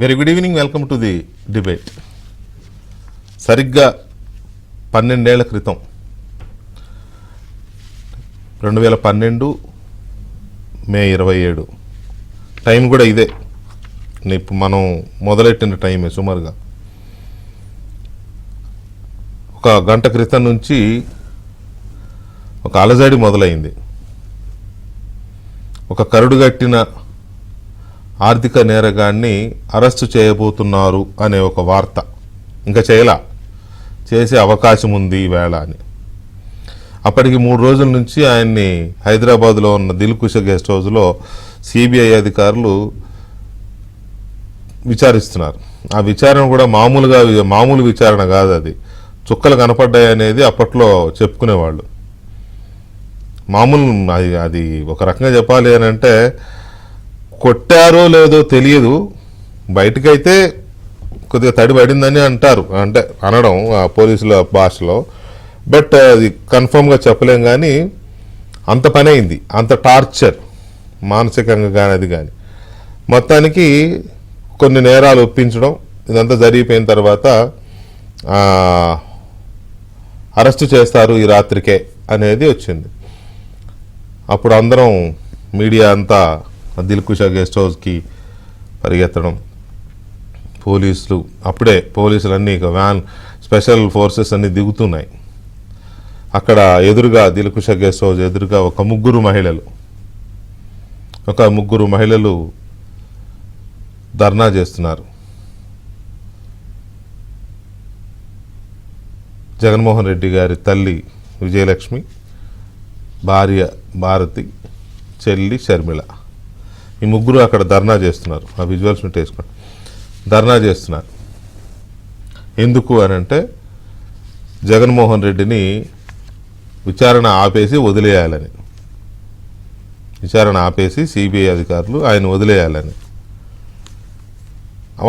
Very good evening, welcome to the debate. సరిగ్గా 12 ఏళ్ల క్రితం 2012 మే 27 టైం కూడా ఇదే, ఇప్పుడు మనం మొదలెట్టిన టైమే. సుమారుగా ఒక గంట క్రితం నుంచి ఒక అలజడి మొదలైంది. ఒక కరుడుగట్టిన ఆర్థిక నేరగాన్ని అరెస్టు చేయబోతున్నారు అనే ఒక వార్త. ఇంకా చేసే అవకాశం ఉంది ఈవేళ అని. అప్పటికి 3 రోజుల నుంచి ఆయన్ని హైదరాబాద్లో ఉన్న దిల్కుష గెస్ట్ హౌస్లో సిబిఐ అధికారులు విచారిస్తున్నారు. ఆ విచారణ కూడా మామూలు విచారణ కాదు, అది చుక్కలు కనపడ్డాయి అనేది అప్పట్లో చెప్పుకునేవాళ్ళు. అది ఒక రకంగా చెప్పాలి అని అంటే, కొట్టారో లేదో తెలియదు, బయటకైతే కొద్దిగా తడి పడిందని అంటారు, అంటే అనడం పోలీసుల భాషలో. బట్ అది కన్ఫర్మ్గా చెప్పలేం. కానీ అంత పని అయింది, అంత టార్చర్ మానసికంగా కానీ అది కానీ. మొత్తానికి కొన్ని నేరాలు ఒప్పించడం, ఇదంతా జరిగిపోయిన తర్వాత అరెస్టు చేస్తారు ఈ రాత్రికే అనేది వచ్చింది. అప్పుడు అందరం మీడియా అంతా దిల్కుష గెస్ట్ హౌస్కి పరిగెత్తడం, పోలీసులు అన్నీ వ్యాన్ స్పెషల్ ఫోర్సెస్ అన్నీ దిగుతున్నాయి. అక్కడ ఎదురుగా దిల్కుష గెస్ట్ హౌస్ ఎదురుగా ఒక ముగ్గురు మహిళలు ధర్నా చేస్తున్నారు. జగన్మోహన్ రెడ్డి గారి తల్లి విజయలక్ష్మి, భార్య భారతి, చెల్లి షర్మిల, ఈ ముగ్గురు అక్కడ ధర్నా చేస్తున్నారు. ఆ విజువల్స్ వేసుకోండి. ధర్నా చేస్తున్నారు ఎందుకు అని అంటే, జగన్మోహన్ రెడ్డిని విచారణ ఆపేసి సిబిఐ అధికారులు ఆయన వదిలేయాలని.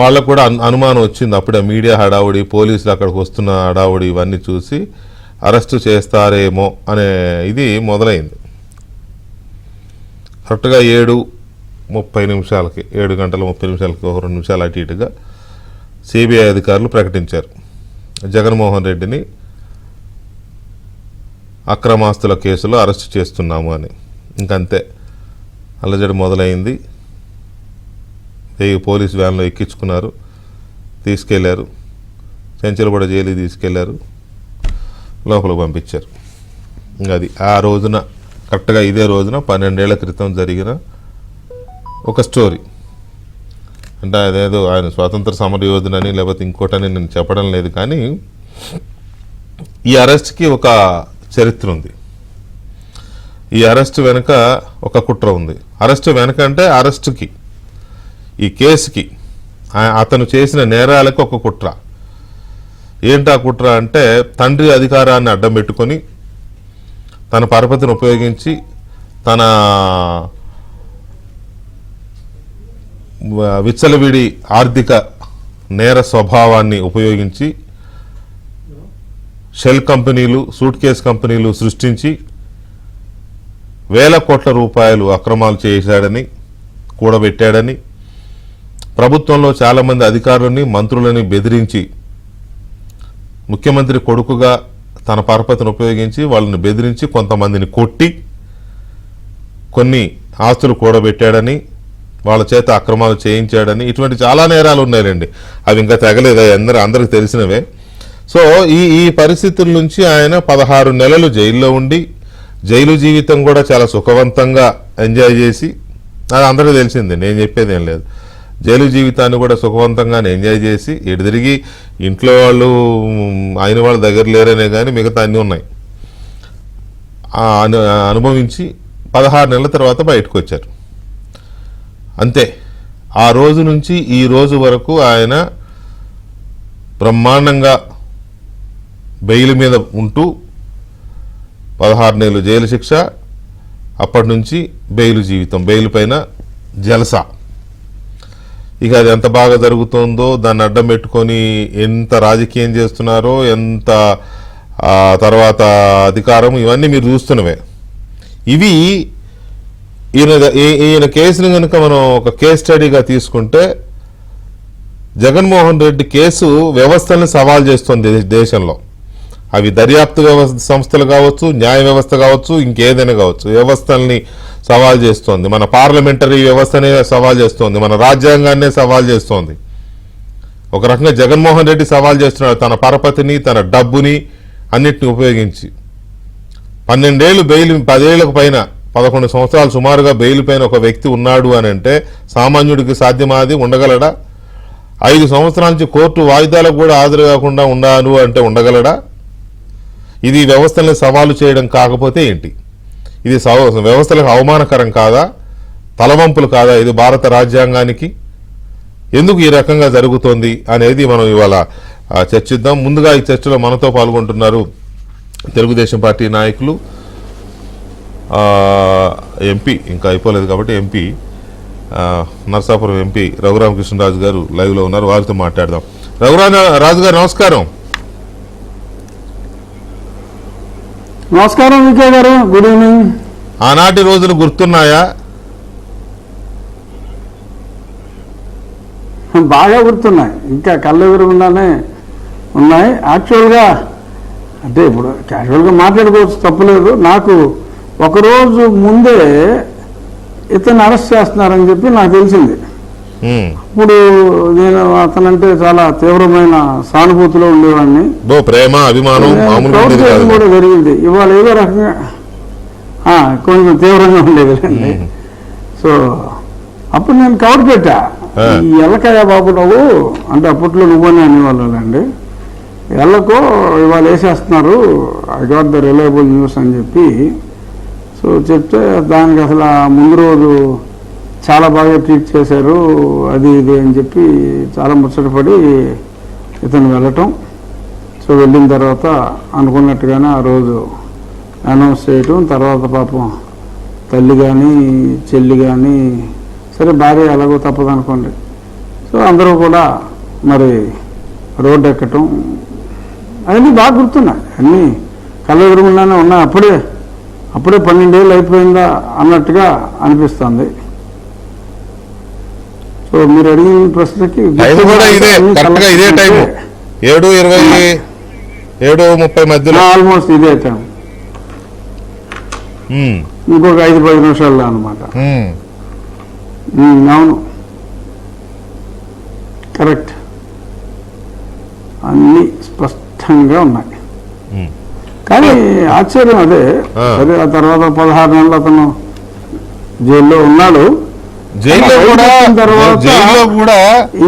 వాళ్ళకు కూడా అనుమానం వచ్చింది. అప్పుడే మీడియా హడావుడి, పోలీసులు అక్కడికి వస్తున్న హడావుడి ఇవన్నీ చూసి అరెస్టు చేస్తారేమో అనే ఇది మొదలైంది. కరెక్ట్గా 7 గంటల 30 నిమిషాలకి ఒక 2 నిమిషాలు అటు ఇటుగా సిబిఐ అధికారులు ప్రకటించారు, జగన్మోహన్ రెడ్డిని అక్రమాస్తుల కేసులో అరెస్టు చేస్తున్నాము అని. ఇంకంతే అల్లజడి మొదలైంది. పోలీసు వ్యాన్లో ఎక్కించుకున్నారు, తీసుకెళ్లారు, చెంచలగూడ జైలుకి తీసుకెళ్లారు, లోపలికి పంపించారు. ఇంకా అది ఆ రోజున, కరెక్ట్గా ఇదే రోజున 12 ఏళ్ల క్రితం జరిగిన ఒక స్టోరీ. అంటే అదేదో ఆయన స్వాతంత్ర సమరయోధునని లేకపోతే ఇంకోటని నేను చెప్పడం లేదు, కానీ ఈ అరెస్ట్కి ఒక చరిత్ర ఉంది. ఈ అరెస్ట్ వెనుక ఒక కుట్ర ఉంది. అరెస్ట్ వెనుక అంటే అరెస్టుకి, ఈ కేసుకి, అతను చేసిన నేరాలకు ఒక కుట్ర. ఏంటా కుట్ర అంటే, తండ్రి అధికారాన్ని అడ్డం పెట్టుకొని తన పరపతిని ఉపయోగించి తన విచ్చలవిడి ఆర్థిక నేర స్వభావాన్ని ఉపయోగించి షెల్ కంపెనీలు, సూట్ కేస్ కంపెనీలు సృష్టించి వేల కోట్ల రూపాయలు అక్రమాలు చేశాడని, కూడబెట్టాడని, ప్రభుత్వంలో చాలామంది అధికారులని, మంత్రులని బెదిరించి, ముఖ్యమంత్రి కొడుకుగా తన పరపతిని ఉపయోగించి వాళ్ళని బెదిరించి కొంతమందిని కొట్టి కొన్ని ఆస్తులు కూడబెట్టాడని, వాళ్ళ చేత అక్రమాలు చేయించాడని, ఇటువంటి చాలా నేరాలు ఉన్నాయండి. అవి ఇంకా తెగలేదు, అందరికి తెలిసినవే. సో ఈ పరిస్థితుల నుంచి ఆయన 16 నెలలు జైల్లో ఉండి, జైలు జీవితం కూడా చాలా సుఖవంతంగా ఎంజాయ్ చేసి, అది అందరికీ తెలిసింది, నేను చెప్పేది ఏం లేదు. జైలు జీవితాన్ని కూడా సుఖవంతంగానే ఎంజాయ్ చేసి, ఎటు తిరిగి ఇంట్లో వాళ్ళు ఆయన వాళ్ళ దగ్గర లేరనే కానీ మిగతా అన్నీ ఉన్నాయి, అనుభవించి 16 నెలల తర్వాత బయటకు వచ్చారు. అంతే. ఆ రోజు నుంచి ఈ రోజు వరకు ఆయన బ్రహ్మాండంగా బెయిల్ మీద ఉంటూ 16 నెలలు జైలు శిక్ష, అప్పటి నుంచి బెయిల్ జీవితం, బెయిల్ పైన జలసా. ఇక అది ఎంత బాగా జరుగుతుందో దాన్ని అడ్డం పెట్టుకొని ఎంత రాజకీయం చేస్తున్నారో, ఎంత తర్వాత అధికారం, ఇవన్నీ మీరు చూస్తున్నవే. ఇవి ఈయన కేసుని కనుక మనం ఒక కేస్ స్టడీగా తీసుకుంటే జగన్మోహన్ రెడ్డి కేసు వ్యవస్థల్ని సవాల్ చేస్తుంది దేశంలో. అవి దర్యాప్తు సంస్థలు కావచ్చు, న్యాయ వ్యవస్థ కావచ్చు, ఇంకేదైనా కావచ్చు, వ్యవస్థల్ని సవాల్ చేస్తోంది. మన పార్లమెంటరీ వ్యవస్థనే సవాల్ చేస్తోంది, మన రాజ్యాంగాన్నే సవాల్ చేస్తోంది. ఒక రకంగా జగన్మోహన్ రెడ్డి సవాల్ చేస్తున్నాడు తన పరపతిని, తన డబ్బుని అన్నిటిని ఉపయోగించి. 12 ఏళ్ళు బెయిల్, 10 ఏళ్లకు పైన 11 సంవత్సరాలు సుమారుగా బెయిల్ పైన ఒక వ్యక్తి ఉన్నాడు అని అంటే సామాన్యుడికి సాధ్యమాది ఉండగలడా? 5 సంవత్సరాల నుంచి కోర్టు వాయిదాలకు కూడా హాజరు కాకుండా ఉన్నాను అంటే ఉండగలడా? ఇది వ్యవస్థల్ని సవాలు చేయడం కాకపోతే ఏంటి? ఇది వ్యవస్థలకు అవమానకరం కాదా? తలవంపులు కాదా ఇది భారత రాజ్యాంగానికి? ఎందుకు ఈ రకంగా జరుగుతోంది అనేది మనం ఇవాళ చర్చిద్దాం. ముందుగా ఈ చర్చలో మనతో పాల్గొంటున్నారు తెలుగుదేశం పార్టీ నాయకులు, ఎంపీ ఇంకా అయిపోలేదు కాబట్టి ఎంపీ నరసాపురం ఎంపీ రఘురామకృష్ణరాజు గారు లైవ్లో ఉన్నారు, వారితో మాట్లాడదాం. రఘురామరాజు గారు నమస్కారం. నమస్కారం విజయ్ గారు, గుడ్ ఈవినింగ్. ఆనాటి రోజులు గుర్తున్నాయా? బాగా గుర్తున్నాయి, ఇంకా కళ్ళెదురుగుండానే ఉన్నాయి. యాక్చువల్గా అంటే ఇప్పుడు క్యాజువల్గా మాట్లాడుకోవచ్చు, తప్పలేదు. నాకు ఒకరోజు ముందే ఇతను అరెస్ట్ చేస్తున్నారని చెప్పి నాకు తెలిసింది. ఇప్పుడు నేను అతనంటే చాలా తీవ్రమైన సానుభూతిలో ఉండేవాడిని, ప్రేమ అభిమానం కూడా జరిగింది. ఇవాళ ఏదో రకంగా కొంచెం తీవ్రంగా ఉండేది. సో అప్పుడు నేను కవర్ పెట్టా, ఈ ఎల్లకయ్య బాబు నువ్వు అంటే అప్పట్లో నువ్వని అనేవాళ్ళండి, ఎల్లకో ఇవాళ వేసేస్తున్నారు, I got the reliable news అని చెప్పి. సో చెప్తే దానికి అసలు ముందు రోజు చాలా బాగా ట్రీట్ చేశారు, అది ఇది అని చెప్పి చాలా ముచ్చటపడి ఇతను వెళ్ళటం. సో వెళ్ళిన తర్వాత అనుకున్నట్టుగానే ఆ రోజు అనౌన్స్ చేయటం, తర్వాత పాపం తల్లి కానీ చెల్లి కానీ, సరే భార్య ఎలాగో తప్పదు అనుకోండి, సో అందరూ కూడా మరి రోడ్డు ఎక్కటం అవన్నీ బాగా గుర్తున్నాయి. అన్నీ కళ్ళెదురుగుండానే ఉన్నాయి. అప్పుడే 12 ఏళ్ళు అయిపోయిందా అన్నట్టుగా అనిపిస్తుంది. సో మీరు అడిగిన ప్రశ్నకి 7:20 మధ్యలో ఆల్మోస్ట్ ఇదే టైం, ఇంకొక 5-10 నిమిషాల్లో అనమాట. అవును, కరెక్ట్, అన్నీ స్పష్టంగా ఉన్నాయి. కానీ ఆశ్చర్యం అదే, అదే ఆ తర్వాత 16 నెలలు అతను జైల్లో ఉన్నాడు. జైల్లో కూడా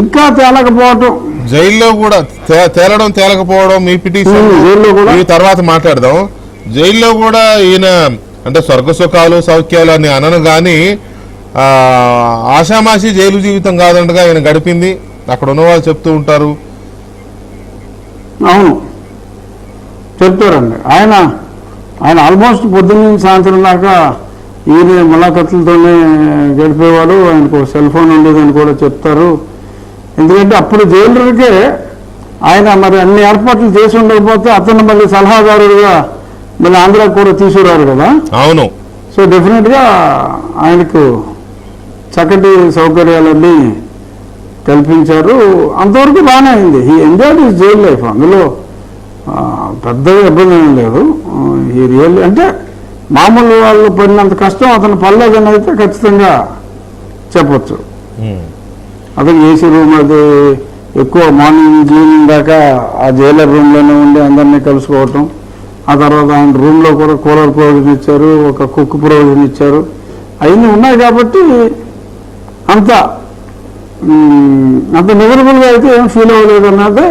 ఇంకా తేలకపోవటం, జైల్లో కూడా తేలకపోవడం మీ పిటిషన్ తర్వాత మాట్లాడదాం. జైల్లో కూడా ఈయన అంటే స్వర్గ సుఖాలు సౌఖ్యాలు అని అనను కానీ ఆషామాషి జైలు జీవితం కాదంటగా ఆయన గడిపింది, అక్కడ ఉన్న వాళ్ళు చెప్తూ ఉంటారు. అవును చెప్తారండి. ఆయన ఆల్మోస్ట్ పొద్దున్న సాయంత్రం దాకా ఈయన ములాఖతులతోనే గడిపేవాడు. ఆయనకు సెల్ ఫోన్ ఉండేదని కూడా చెప్తారు. ఎందుకంటే అప్పుడు జైలర్కే ఆయన మరి అన్ని ఏర్పాట్లు చేసి ఉండకపోతే అతను మళ్ళీ సలహాదారుడుగా మళ్ళీ ఆంధ్రాకు కూడా తీసుకురారు కదా. అవును. సో డెఫినెట్గా ఆయనకు చక్కటి సౌకర్యాలన్నీ కల్పించారు. అంతవరకు బాగానే అయింది. ఈ ఎంజాయ్డ్ హిస్ జైల్ లైఫ్, అందులో పెద్దగా ఇబ్బంది ఏం లేదు. ఈ రియల్ అంటే మామూలు వాళ్ళు పడినంత కష్టం అతను పడలేదని అయితే ఖచ్చితంగా చెప్పచ్చు. అతను ఏసీ రూమ్ అది ఎక్కువ మార్నింగ్ ఈవినింగ్ దాకా ఆ జైలర్ రూమ్లోనే ఉండి అందరినీ కలుసుకోవటం. ఆ తర్వాత ఆయన రూమ్లో కూడా కూలర్ ప్రొవిజన్ ఇచ్చారు, ఒక కుక్ ప్రొవిజన్ ఇచ్చారు. అవన్నీ ఉన్నాయి కాబట్టి అంత మెజరబుల్గా అయితే ఏం ఫీల్ అవ్వలేదు అన్నదే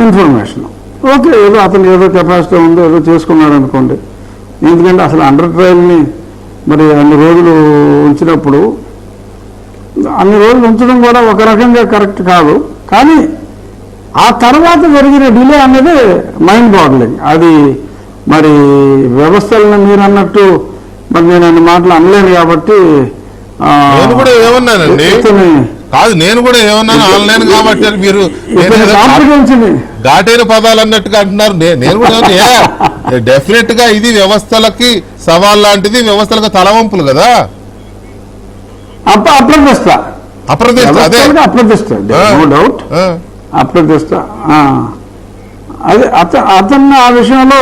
ఇన్ఫర్మేషన్. ఓకే, ఏదో అతను ఏదో కెపాసిటీ ఉందో ఏదో చేసుకున్నాడు అనుకోండి. ఎందుకంటే అసలు అండర్ ట్రయల్ని మరి అన్ని రోజులు ఉంచినప్పుడు అన్ని రోజులు ఉంచడం కూడా ఒక రకంగా కరెక్ట్ కాదు. కానీ ఆ తర్వాత జరిగిన డిలే అన్నది మైండ్ బాగ్లింగ్. అది మరి వ్యవస్థలను మీరు అన్నట్టు మరి నేను అన్ని మాటలు అనలేను కాబట్టి నేను కూడా ఏమన్నానండి, కాదు నేను కూడా ఏమన్నాను ఆన్లైన్ కాబట్టి మీరు ఘాటైన పదాలు అన్నట్టుగా అంటున్నారు. నేను కూడా డెఫినెట్ గా ఇది వ్యవస్థలకి సవాల్ లాంటిది, వ్యవస్థలకు తలవంపులు కదా. అప్లై చేస్తా అప్రతిష్ట, నో డౌట్, అప్రతిష్ట. అదే అతన్ని ఆ విషయంలో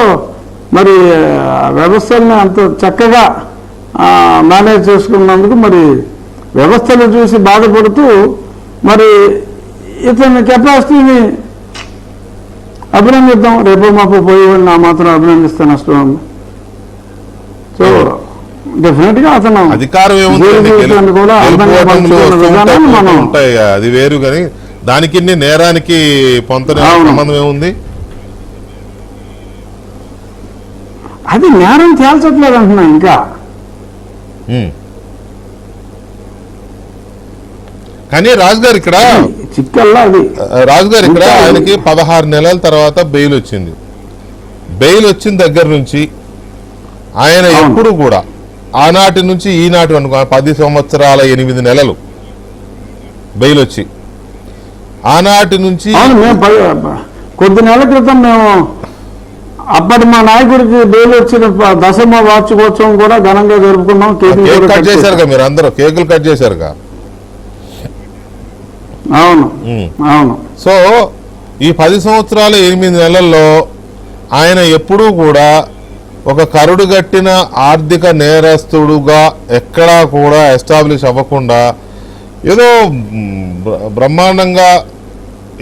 మరి వ్యవస్థల్ని అంత చక్కగా మేనేజ్ చేసుకున్నందుకు మరి వ్యవస్థలు చూసి బాధపడుతూ మరి ఇతని కెపాసిటీని అభినందిద్దాం. రేపు మాపు పోయేవాడిని నా మాత్రం అభినందిస్తే నష్టం ఉంది. సో డెఫినెట్ గా అతను అధికారం కూడా మనం ఉంటాయి, అది వేరు. కానీ దానికి నేరానికి పొంతన సంబంధం ఏముంది? అది నేరం తేల్చట్లేదు అంటున్నా. ఇంకా కానీ రాజుగారు ఇక్కడ చిక్కల్లా అది రాజుగారు ఇక్కడ ఆయనకి 16 నెలల తర్వాత బెయిల్ వచ్చింది. బెయిల్ వచ్చిన దగ్గర నుంచి ఆయన ఎప్పుడు కూడా ఆనాటి నుంచి ఈనాటి అనుకో 10 సంవత్సరాల 8 నెలలు బెయిల్ వచ్చి ఆనాటి నుంచి కొద్ది నెలల క్రితం మేము అప్పటి మా నాయకుడికి బెయిల్ వచ్చిన 10వ వార్షికోత్సవం కూడా ఘనంగా జరుపుకున్నాం. కేక్ కట్ చేశారుగా మీరు అందరూ, కేకులు కట్ చేశారుగా. అవును అవును. సో ఈ 10 సంవత్సరాల 8 నెలల్లో ఆయన ఎప్పుడూ కూడా ఒక కరుడుగట్టిన ఆర్థిక నేరస్తుడుగా ఎక్కడా కూడా ఎస్టాబ్లిష్ అవ్వకుండా ఏదో బ్రహ్మాండంగా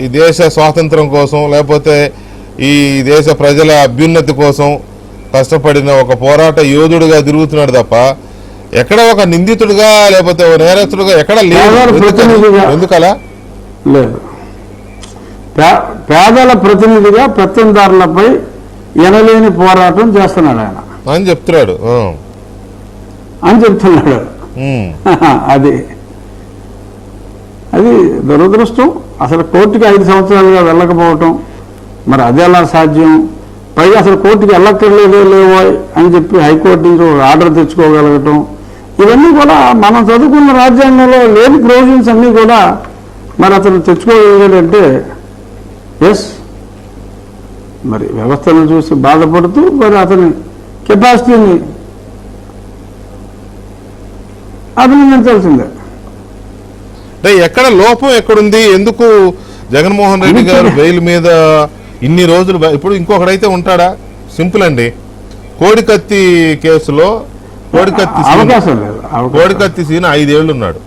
ఈ దేశ స్వాతంత్రం కోసం లేకపోతే ఈ దేశ ప్రజల అభ్యున్నతి కోసం కష్టపడిన ఒక పోరాట యోధుడిగా తిరుగుతున్నాడు తప్ప ఎక్కడ ఒక నిందితుడిగా లేకపోతే ఒక నేరస్తుడుగా ఎక్కడ లేదు. ఎందుకలా లేదు. పేదల ప్రతినిధిగా పెత్తందారులపై ఎనలేని పోరాటం చేస్తున్నాడు ఆయన అని చెప్తున్నాడు. అది దురదృష్టం. అసలు కోర్టుకి 5 సంవత్సరాలుగా వెళ్ళకపోవటం, మరి అది ఎలా సాధ్యం? పైగా అసలు కోర్టుకి వెళ్ళక్కర్లేదో లేవో అని చెప్పి హైకోర్టు నుంచి ఆర్డర్ తెచ్చుకోగలగటం, ఇవన్నీ కూడా మనం చదువుకున్న రాజ్యాంగంలో లేని ప్రొవిజన్స్ అన్నీ కూడా మరి అతను తెచ్చుకోగలిగాడంటే ఎస్, మరి వ్యవస్థను చూసి బాధపడుతూ మరి అతని కెపాసిటీని అభినందించాల్సిందే. ఎక్కడ లోపం ఎక్కడుంది? ఎందుకు జగన్మోహన్ రెడ్డి గారు బెయిల్ మీద ఇన్ని రోజులు? ఇప్పుడు ఇంకొకడైతే ఉంటాడా? సింపుల్ అండి. కోడికత్తి కేసులో కోడికత్తి సీన్ 5 ఏళ్ళు ఉన్నాడు.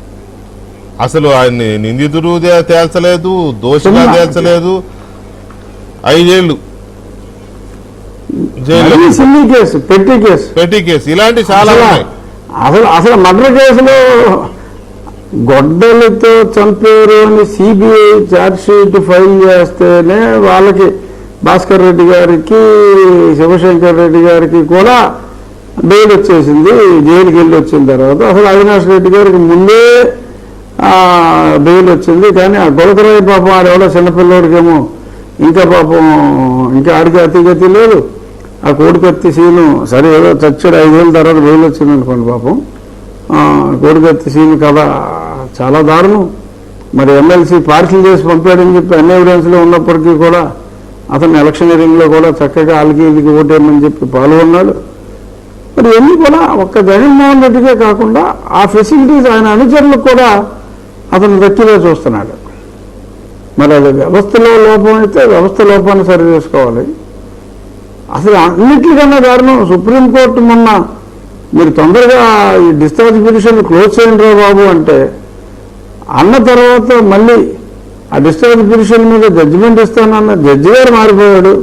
అసలు ఆయన్ని నిందితుడు తేల్చలేదు, దోషిగా తేల్చలేదు. 5 ఏళ్ళు పెట్టి కేసు ఇలాంటి చాలా ఉన్నాయి. అసలు మర్డర్ కేసులో గొడ్డలతో చంపారు అని సిబిఐ ఛార్జ్ షీట్ ఫైల్ చేస్తేనే వాళ్ళకి భాస్కర్ రెడ్డి గారికి, శివశంకర్ రెడ్డి గారికి కూడా బెయిల్ వచ్చేసింది. జైలుకి వెళ్ళి వచ్చిన తర్వాత అసలు అవినాష్ రెడ్డి గారికి ముందే బెయిల్ వచ్చింది. కానీ ఆ గొడవరాయి పాపం ఆడెవడో చిన్నపిల్లోడికేమో ఇంకా పాపం ఇంకా ఆడికి అతిగతి లేదు. ఆ కోడికత్తి సీను సరే ఏదో చచ్చాడు, 5 ఏళ్ళ తర్వాత బెయిల్ వచ్చింది అనుకోండి. పాపం కోడికత్తి సీను కథ చాలా దారుణం. మరి ఎమ్మెల్సీ పార్సిల్ చేసి పంపాడని చెప్పి అన్ని ఎవిడెన్స్లో ఉన్నప్పటికీ కూడా అతను ఎలక్షనీరింగ్లో కూడా చక్కగా ఆల్గీలకి ఓటేయమని చెప్పి పాల్గొన్నాడు. మరి ఇవన్నీ కూడా ఒక్క జగన్మోహన్ రెడ్డికే కాకుండా ఆ ఫెసిలిటీస్ ఆయన అనుచరులకు కూడా అతను దక్కిగా చూస్తున్నాడు. మరి అది వ్యవస్థలో లోపం అయితే వ్యవస్థ లోపాన్ని సరి చేసుకోవాలి. అసలు అన్నిటికన్నా దారుణం సుప్రీంకోర్టు మొన్న మీరు తొందరగా ఈ డిశ్చార్జ్ పిటిషన్ క్లోజ్ చేయండి బాబు అంటే అన్న తర్వాత మళ్ళీ ఆ డిశ్చార్జ్ పిటిషన్ మీద జడ్జిమెంట్ ఇస్తానన్న జడ్జి గారు మారిపోయాడు.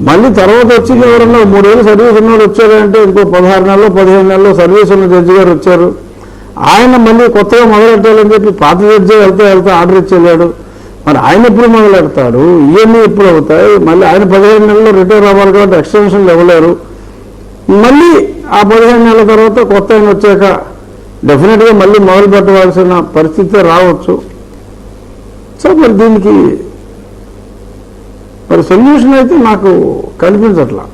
మళ్ళీ తర్వాత వచ్చింది ఎవరన్నా 3 ఏళ్ళు సర్వీస్ ఉన్నవాడు వచ్చారంటే ఇంకో 16 నెలలో 15 నెలలో సర్వీస్ ఉన్న జడ్జి గారు వచ్చారు. ఆయన మళ్ళీ కొత్తగా మొదలెట్టాలని చెప్పి పాత జడ్జి వెళ్తే ఆర్డర్ ఇచ్చేవాడు. మరి ఆయన ఎప్పుడు మొదలెడతాడు? ఇవన్నీ ఎప్పుడు అవుతాయి? మళ్ళీ ఆయన 15 నెలల్లో రిటైర్ అవ్వాలి కాబట్టి ఎక్స్టెన్షన్లు ఇవ్వలేరు. మళ్ళీ ఆ 15 నెలల తర్వాత కొత్త ఆయన వచ్చాక డెఫినెట్గా మళ్ళీ మొదలు పెట్టవలసిన పరిస్థితి రావచ్చు. సో మరి దీనికి మరి సొల్యూషన్ అయితే నాకు కనిపించట్లా.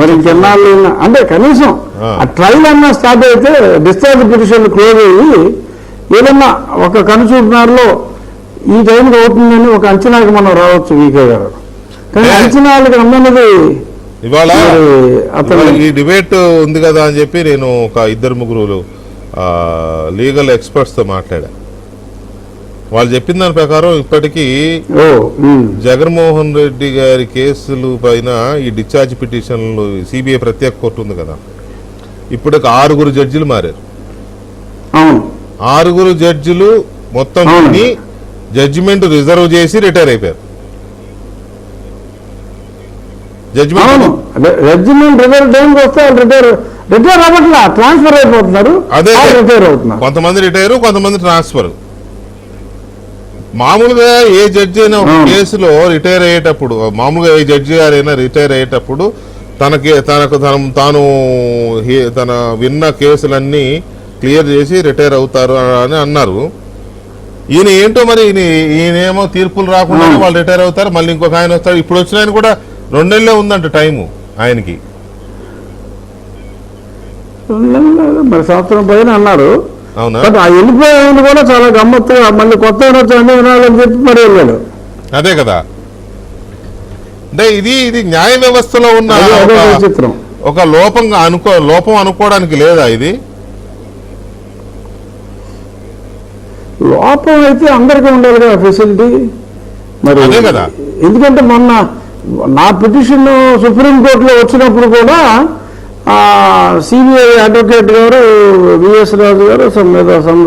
మరి ఇంకెన్నాళ్ళు అంటే కనీసం ఆ ట్రయల్ అన్నా స్టార్ట్ అయితే డిశ్చార్జ్ పిటిషన్ క్లోజ్ అయ్యి ఏదన్నా ఒక కనుచూపునారులో ఈ టైంకి అవుతుందని ఒక అంచనాకి మనం రావచ్చు వీకే గారు. కానీ అంచనాలకు అందన్నది ఇవాళ ఈ డిబేట్ ఉంది కదా అని చెప్పి నేను ఒక 2-3 లీగల్ ఎక్స్పర్ట్స్తో మాట్లాడా. వాళ్ళు చెప్పిన దాని ప్రకారం ఇప్పటికీ జగన్మోహన్ రెడ్డి గారి కేసులు పైన ఈ డిశ్చార్జ్ పిటిషన్లు సిబిఐ ప్రత్యేక కోర్టు ఉంది కదా, ఇప్పటికి 6 జడ్జిలు మారారు. 6 జడ్జిలు మొత్తం జడ్జిమెంట్ రిజర్వ్ చేసి రిటైర్ అయిపోయారు. జడ్జిమెంట్ రిజర్వ్ టైంకి వస్తే రిటైర్ అవ్వట్లా, ట్రాన్స్ఫర్ అయిపోతున్నారు. అదే రిటైర్ అవుతున్నారు, కొంతమంది రిటైర్, కొంతమంది ట్రాన్స్ఫర్. మామూలుగా ఏ జడ్జి అయినా ఒక కేసులో రిటైర్ అయ్యేటప్పుడు, మామూలుగా ఏ జడ్జి గారైనా రిటైర్ అయ్యేటప్పుడు తాను తన విన్న కేసులన్నీ క్లియర్ చేసి రిటైర్ అవుతారు అని అన్నారు. ఈయన ఏంటో మరి ఈయనేమో తీర్పులు రాకుండా వాళ్ళు రిటైర్ అవుతారు, మళ్ళీ ఇంకొక ఆయన వస్తాడు. ఇప్పుడు వచ్చిన ఆయన కూడా 2 నెలలే ఉందంట టైము ఆయనకి. 2 నెలలు మరి సంవత్సరం పైన అన్నారు. అవునా? ఆ వెళ్ళిపోయే ఆయన కూడా చాలా గమ్మత్తుగా మళ్ళీ కొత్త అన్ని వినాలని చెప్పి మరి వెళ్ళాడు. అదే కదా, అంటే ఇది న్యాయ వ్యవస్థలో ఉన్న ఒక లోపం అనుకోవడానికి లేదా? ఇది లోపం అయితే అందరికీ ఉండాలి కదా ఫెసిలిటీ. మరి అదే కదా, ఎందుకంటే మొన్న నా పిటిషన్ సుప్రీంకోర్టులో వచ్చినప్పుడు కూడా సిబిఐ అడ్వకేట్ గారు విఎస్ రాజు గారు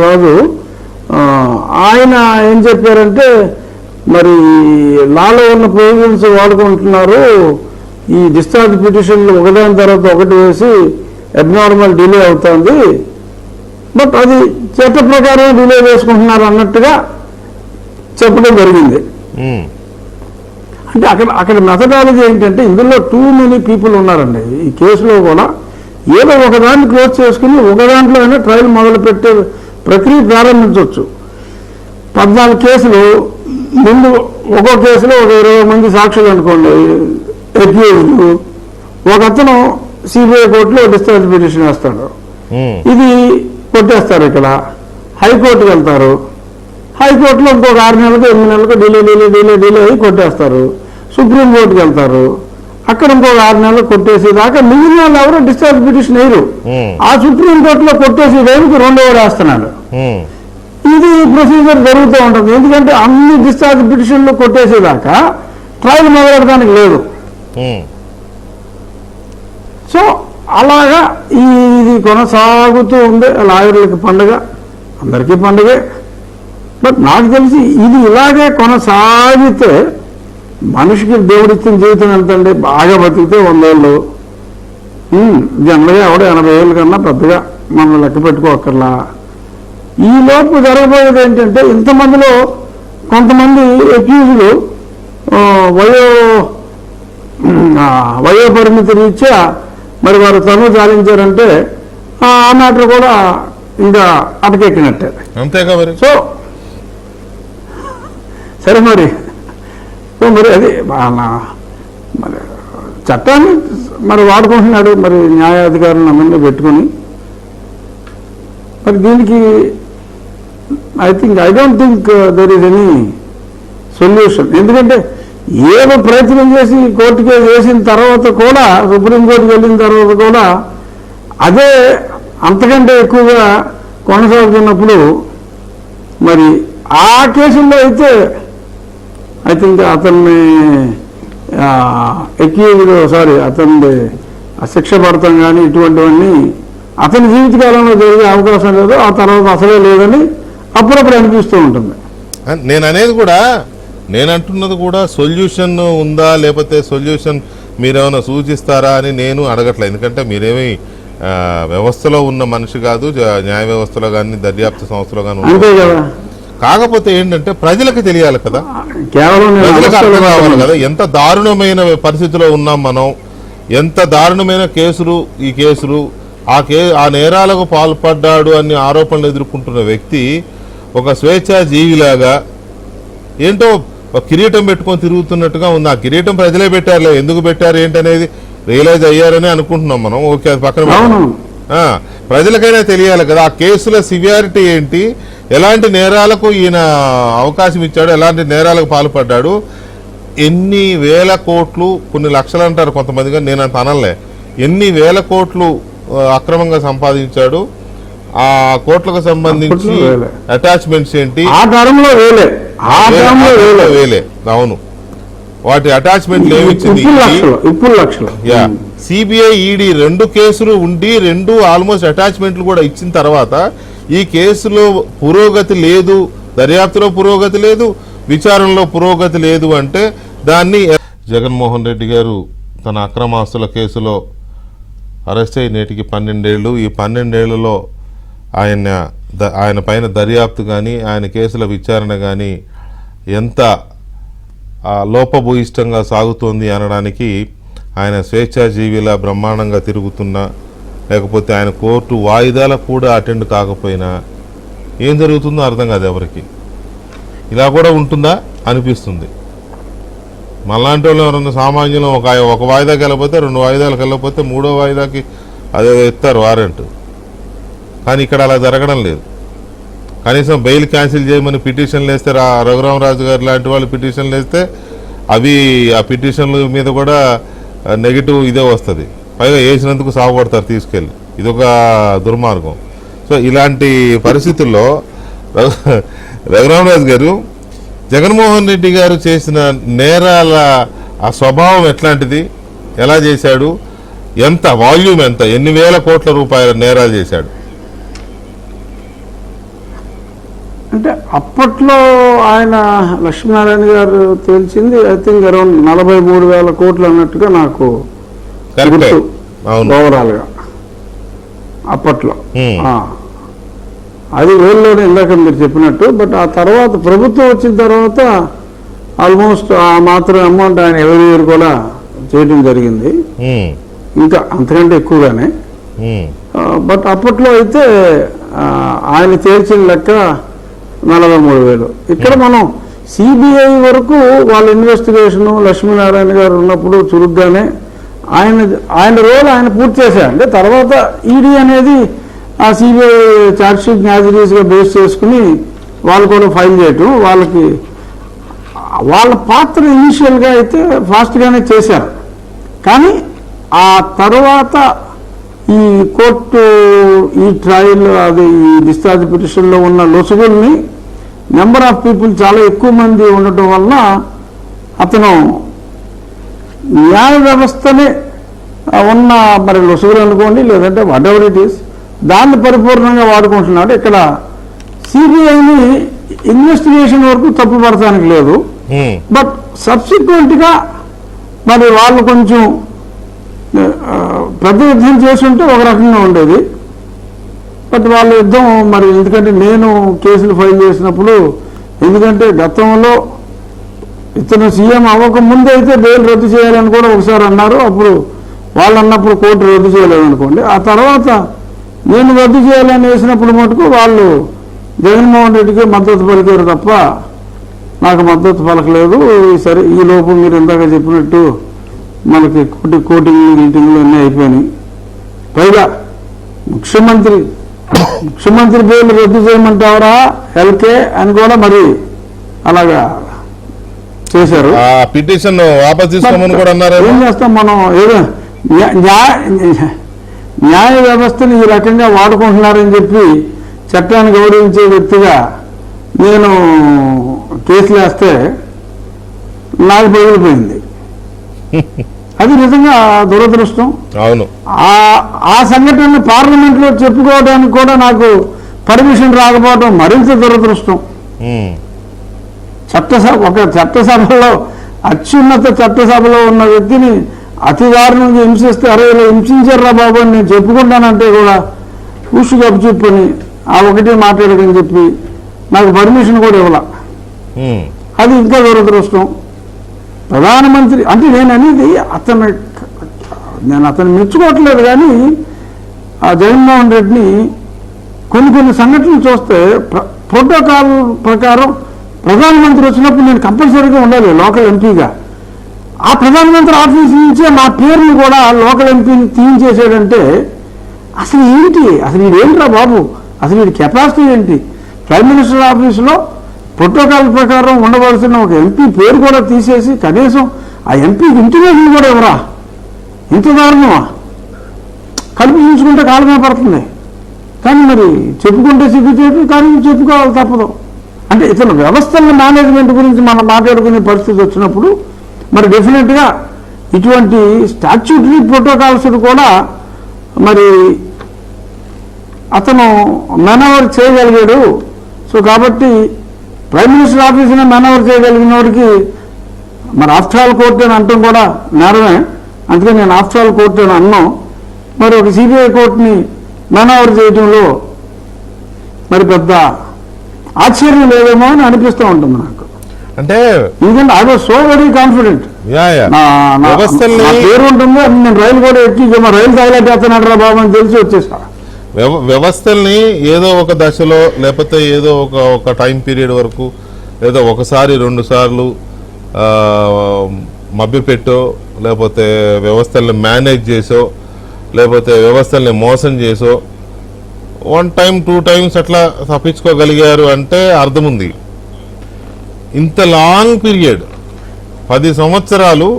రాజు ఆయన ఏం చెప్పారంటే, మరి లాలో ఉన్న ప్రొవిజన్స్ వాడుకుంటున్నారు, ఈ డిశ్చార్జ్ పిటిషన్లు ఒకదాని తర్వాత ఒకటి వేసి అబ్నార్మల్ డిలే అవుతుంది, బట్ అది చట్ట ప్రకారం డిలే చేసుకుంటున్నారు అన్నట్టుగా చెప్పడం జరిగింది. అంటే అక్కడ మెథడాలజీ ఏంటంటే, ఇందులో టూ మెనీ పీపుల్ ఉన్నారండి ఈ కేసులో కూడా. ఏదో ఒకదాన్ని క్లోజ్ చేసుకుని ఒక దాంట్లో అయినా ట్రయల్ మొదలుపెట్టే ప్రక్రియ ప్రారంభించవచ్చు. 14 కేసులు ముందు, ఒక్కో కేసులో ఒక 20 మంది సాక్షులు అనుకోండి అక్యూజ్డ్, ఒక అతను సిబిఐ కోర్టులో డిశ్చార్జ్ పిటిషన్ వేస్తాడు, ఇది కొట్టేస్తారు. ఇక్కడ హైకోర్టుకి వెళ్తారు, హైకోర్టులో ఇంకొక 6 నెలలకు 8 నెలలకు డిలే అయ్యి కొట్టేస్తారు. సుప్రీంకోర్టుకి వెళ్తారు, అక్కడ ఇంకొక 6 నెలలు కొట్టేసి దాకా మిగిలిన వాళ్ళు ఎవరో డిశ్చార్జ్ పిటిషన్ వేయరు. ఆ సుప్రీంకోర్టులో కొట్టేసి టైంకి 2వ వేస్తున్నాడు. ఇది ప్రొసీజర్ జరుగుతూ ఉంటుంది. ఎందుకంటే అన్ని డిశ్చార్జ్ పిటిషన్లు కొట్టేసేదాకా ట్రయల్ మొదలెడడానికి లేదు. సో అలాగా ఇది కొనసాగుతూ ఉంది. లాయర్లకి పండుగ, అందరికీ పండుగే. బట్ నాకు తెలిసి ఇది ఇలాగే కొనసాగితే మనిషికి దేవుడిచ్చిన జీవితం ఎంతండి? బాగా బతికితే 100 ఏళ్ళు, జనరల్గా ఎవడో 80 ఏళ్ళ కన్నా పెద్దగా మనం లెక్క పెట్టుకోకర్లా. ఈ లోపు జరగబోయేది ఏంటంటే, ఇంతమందిలో కొంతమంది అక్యూజులు వయో పరిమితి రీత్యా మరి వారు తను చాలించారంటే ఆ మ్యాటర్ కూడా ఇంకా అటకెక్కినట్టే. అంతేగా మరి. సో సరే మరి అది మరి చట్టాన్ని మరి వాడుకుంటున్నాడు, మరి న్యాయాధికారులను అన్నీ పెట్టుకుని. మరి దీనికి I don't think there is any solution. ఎందుకంటే ఏదో ప్రయత్నం చేసి కోర్టుకే వేసిన తర్వాత కూడా, సుప్రీంకోర్టుకి వెళ్ళిన తర్వాత కూడా అదే అంతకంటే ఎక్కువగా కొనసాగుతున్నప్పుడు, మరి ఆ కేసుల్లో అయితే ఐ థింక్ అతన్ని అతన్ని శిక్ష పడతాం కానీ ఇటువంటివన్నీ అతని జీవితకాలంలో జరిగే అవకాశం లేదు, ఆ తర్వాత అసలే లేదని అప్పుడప్పుడు అనిపిస్తూ ఉంటుంది. నేను అంటున్నది కూడా సొల్యూషన్ ఉందా, లేకపోతే సొల్యూషన్ మీరేమైనా సూచిస్తారా అని నేను అడగట్లేదు. ఎందుకంటే మీరేమీ వ్యవస్థలో ఉన్న మనిషి కాదు, న్యాయ వ్యవస్థలో కానీ దర్యాప్తు సంస్థలో కానీ. అంతే కదా. కాకపోతే ఏంటంటే ప్రజలకు తెలియాలి కదా, కేవలం ప్రజలకు అర్థం కావాలి కదా ఎంత దారుణమైన పరిస్థితిలో ఉన్నాం మనం, ఎంత దారుణమైన కేసులు ఈ కేసులు. ఆ నేరాలకు పాల్పడ్డాడు అని ఆరోపణలు ఎదుర్కొంటున్న వ్యక్తి ఒక స్వేచ్ఛా జీవిలాగా ఏంటో కిరీటం పెట్టుకొని తిరుగుతున్నట్టుగా ఉంది. ఆ కిరీటం ప్రజలే పెట్టారులే, ఎందుకు పెట్టారు ఏంటనేది రియలైజ్ అయ్యారని అనుకుంటున్నాం మనం. ఓకే, అది పక్కన ప్రజలకైనా తెలియాలి కదా ఆ కేసుల సివియారిటీ ఏంటి, ఎలాంటి నేరాలకు ఈయన అవకాశం ఇచ్చాడు, ఎలాంటి నేరాలకు పాల్పడ్డాడు, ఎన్ని వేల కోట్లు, కొన్ని లక్షలు అంటారు కొంతమందిగా, నేను అంత అనలే, ఎన్ని వేల కోట్లు అక్రమంగా సంపాదించాడు, ఆ కోట్లకు సంబంధించి అప్పట్లో వేలే. అటాచ్మెంట్స్ ఏంటి? ఆ టర్మ్లో వేలే, ఆ టర్మ్లో వేలే. వేలే, అవును. వాటి అటాచ్మెంట్లు ఏమి ఇచ్చింది? ఇప్పుడు లక్షలు. యా, సిబిఐ ఈడీ 2 కేసులు ఉండి 2 ఆల్మోస్ట్ అటాచ్మెంట్లు కూడా ఇచ్చిన తర్వాత ఈ కేసులో పురోగతి లేదు, దర్యాప్తులో పురోగతి లేదు, విచారణలో పురోగతి లేదు అంటే దాన్ని జగన్మోహన్ రెడ్డి గారు తన అక్రమాస్తుల కేసులో అరెస్ట్ అయ్యి నేటికి 12 ఏళ్ళు. ఈ 12 ఏళ్లలో ఆయన పైన దర్యాప్తు కానీ ఆయన కేసుల విచారణ కానీ ఎంత లోపభూయిష్టంగా సాగుతోంది అనడానికి ఆయన స్వేచ్ఛాజీవిలా బ్రహ్మాండంగా తిరుగుతున్నా, లేకపోతే ఆయన కోర్టు వాయిదాలకు కూడా అటెండ్ కాకపోయినా ఏం జరుగుతుందో అర్థం కాదు ఎవరికి. ఇలా కూడా ఉంటుందా అనిపిస్తుంది. మళ్ళాంటి వాళ్ళు ఎవరన్నా సామాన్యులు ఒక వాయిదాకి వెళ్ళకపోతే 2 వాయిదాలకు వెళ్ళకపోతే 3వ వాయిదాకి అదే ఇస్తారు వారెంట్. కానీ ఇక్కడ అలా జరగడం లేదు. కనీసం బెయిల్ క్యాన్సిల్ చేయమని పిటిషన్లు వేస్తే రఘురామరాజు గారు లాంటి వాళ్ళు పిటిషన్లు వేస్తే ఆ పిటిషన్ల మీద కూడా నెగిటివ్ ఇదే వస్తుంది. పైగా వేసినందుకు సాగుపడతారు తీసుకెళ్ళి. ఇదొక దుర్మార్గం. సో ఇలాంటి పరిస్థితుల్లో రఘురామరాజు గారు జగన్మోహన్ రెడ్డి గారు చేసిన నేరాల ఆ స్వభావం ఎట్లాంటిది, ఎలా చేశాడు, ఎంత వాల్యూమ్, ఎన్ని వేల కోట్ల రూపాయల నేరాలు చేశాడు? అంటే అప్పట్లో ఆయన లక్ష్మీనారాయణ గారు తేల్చింది ఐ థింక్ అరౌండ్ 43,000 కోట్లు అన్నట్టుగా నాకు గుర్తు ఓవరాల్ గా అప్పట్లో. అది వేల్లోనే ఇందాక మీరు చెప్పినట్టు. బట్ ఆ తర్వాత ప్రభుత్వం వచ్చిన తర్వాత ఆల్మోస్ట్ ఆ మాత్రం అమౌంట్ ఆయన ఎవరి ఇయర్ కూడా చేయడం జరిగింది, ఇంకా అంతకంటే ఎక్కువగానే. బట్ అప్పట్లో అయితే ఆయన తేల్చిన లెక్క 43,000. ఇక్కడ మనం సిబిఐ వరకు వాళ్ళ ఇన్వెస్టిగేషను లక్ష్మీనారాయణ గారు ఉన్నప్పుడు చురుగ్గానే ఆయన రోల్ ఆయన పూర్తి చేశారు. అంటే తర్వాత ఈడీ అనేది ఆ సిబిఐ ఛార్జ్షీట్ గా బేస్ చేసుకుని వాళ్ళు కూడా ఫైల్ చేయటం, వాళ్ళ పాత్ర ఇనిషియల్గా అయితే ఫాస్ట్గానే చేశారు. కానీ ఆ తర్వాత ఈ కోర్టు ఈ ట్రయల్ ఈ డిశ్చార్జ్ పిటిషన్లో ఉన్న లొసుగుల్ని నెంబర్ ఆఫ్ పీపుల్ చాలా ఎక్కువ మంది ఉండటం వల్ల అతను న్యాయ వ్యవస్థనే ఉన్న మరి లొసుగులు అనుకోండి, లేదంటే వాట్ ఎవర్ ఇట్ ఈస్, దాన్ని పరిపూర్ణంగా వాడుకుంటున్నాడు. ఇక్కడ సిబిఐని ఇన్వెస్టిగేషన్ వరకు తప్పు పడటానికి లేదు. బట్ సబ్సిక్వెంట్గా మరి వాళ్ళు కొంచెం పెద్ద యుద్ధం చేస్తుంటే ఒక రకంగా ఉండేది. బట్ వాళ్ళ యుద్ధం మరి ఎందుకంటే నేను కేసులు ఫైల్ చేసినప్పుడు, ఎందుకంటే గతంలో ఇతను సీఎం అవ్వకముందు అయితే బెయిల్ రద్దు చేయాలని కూడా ఒకసారి అన్నారు. అప్పుడు వాళ్ళు అన్నప్పుడు కోర్టు రద్దు చేయలేదనుకోండి. ఆ తర్వాత నేను రద్దు చేయాలని వేసినప్పుడు మటుకు వాళ్ళు జగన్మోహన్ రెడ్డికి మద్దతు పలికారు తప్ప నాకు మద్దతు పలకలేదు. సరే, ఈ లోపు మీరు ఇందాక చెప్పినట్టు మనకి కోటింగ్లు అన్నీ అయిపోయినాయి. పైగా ముఖ్యమంత్రి బెయిల్ రద్దు చేయమంటావరా ఎల్కే అని కూడా మరి అలాగా చేశారు. పిటిషన్ వాపస్ తీసుకోమని కూడా అన్నారు. ఏం చేస్తాం మనం, ఏదో న్యాయ వ్యవస్థని ఈ రకంగా వాడుకుంటున్నారని చెప్పి చట్టాన్ని గౌరవించే వ్యక్తిగా నేను కేసులు వేస్తే నాకు పగిలిపోయింది. అది నిజంగా దురదృష్టం. అవును. ఆ సంఘటన పార్లమెంట్ లో చెప్పుకోవడానికి కూడా నాకు పర్మిషన్ రాకపోవడం మరింత దురదృష్టం. ఒక చట్టసభలో అత్యున్నత చట్టసభలో ఉన్న వ్యక్తిని అతి దారుణంగా హింసిస్తే, అరే ఇలా హింసించారా బాబు అని నేను చెప్పుకుంటానంటే కూడా పూసు కప్పు చెప్పని ఆ ఒకటి మాట్లాడకని చెప్పి నాకు పర్మిషన్ కూడా ఇవ్వాల. అది ఇంకా దురదృష్టం. ప్రధానమంత్రి అంటే నేను అనేది నేను అతను మెచ్చుకోవట్లేదు, కానీ ఆ జగన్మోహన్ రెడ్డిని కొన్ని సంఘటనలు చూస్తే ప్రోటోకాల్ ప్రకారం ప్రధానమంత్రి వచ్చినప్పుడు నేను కంపల్సరీగా ఉండాలి లోకల్ ఎంపీగా. ఆ ప్రధానమంత్రి ఆఫీస్ నుంచే నా పేరుని కూడా లోకల్ ఎంపీని తీయించేసాడంటే అసలు ఏంటి, అసలు వీడేంట్రా బాబు, అసలు వీడి కెపాసిటీ ఏంటి? ప్రైమ్ మినిస్టర్ ఆఫీసులో ప్రోటోకాల్ ప్రకారం ఉండవలసిన ఒక ఎంపీ పేరు కూడా తీసేసి కనీసం ఆ ఎంపీకి ఇంటిమేషన్ కూడా ఇవ్వరా? ఇంత దారుణమా? కల్పించుకుంటే కాలమే పడుతుంది కానీ మరి చెప్పుకుంటే సిగ్గుచేటు, కానీ చెప్పుకోవాలి తప్పదు. అంటే ఇతను వ్యవస్థల మేనేజ్మెంట్ గురించి మనం మాట్లాడుకునే పరిస్థితి వచ్చినప్పుడు మరి డెఫినెట్గా ఇటువంటి స్టాట్యూటరీ ప్రోటోకాల్స్ కూడా మరి అతను మేనవర్ చేయగలిగాడు. సో కాబట్టి ప్రైమ్ మినిస్టర్ ఆఫీసుని మేనవర్ చేయగలిగిన వాడికి మరి ఆఫ్టర్ ఆల్ కోర్టు అని అంటాం కూడా నేరమే. అందుకే నేను ఆఫ్టర్ ఆల్ కోర్టు అని అన్నాం. మరి ఒక సిబిఐ కోర్టుని మేనవర్ చేయడంలో మరి పెద్ద ఆశ్చర్యం లేదేమో అని అనిపిస్తూ ఉంటుంది నాకు. అంటే ఎందుకంటే I was so very confident. పేరు ఉంటుంది, నేను రైలు కూడా ఎక్కి రైలు తాగిలట్టు వేస్తున్నాడు రా బాబు అని తెలిసి వచ్చేసా. వ్యవస్థల్ని ఏదో ఒక దశలో లేకపోతే ఏదో ఒక టైం పీరియడ్ వరకు ఏదో ఒకసారి 2 సార్లు మభ్యపెట్టో, లేకపోతే వ్యవస్థల్ని మేనేజ్ చేసో, లేకపోతే వ్యవస్థల్ని మోసం చేసో 1 టైం 2 టైమ్స్ అట్లా తప్పించుకోగలిగారు అంటే అర్థం ఉంది. ఇంత లాంగ్ పీరియడ్ 10 సంవత్సరాలు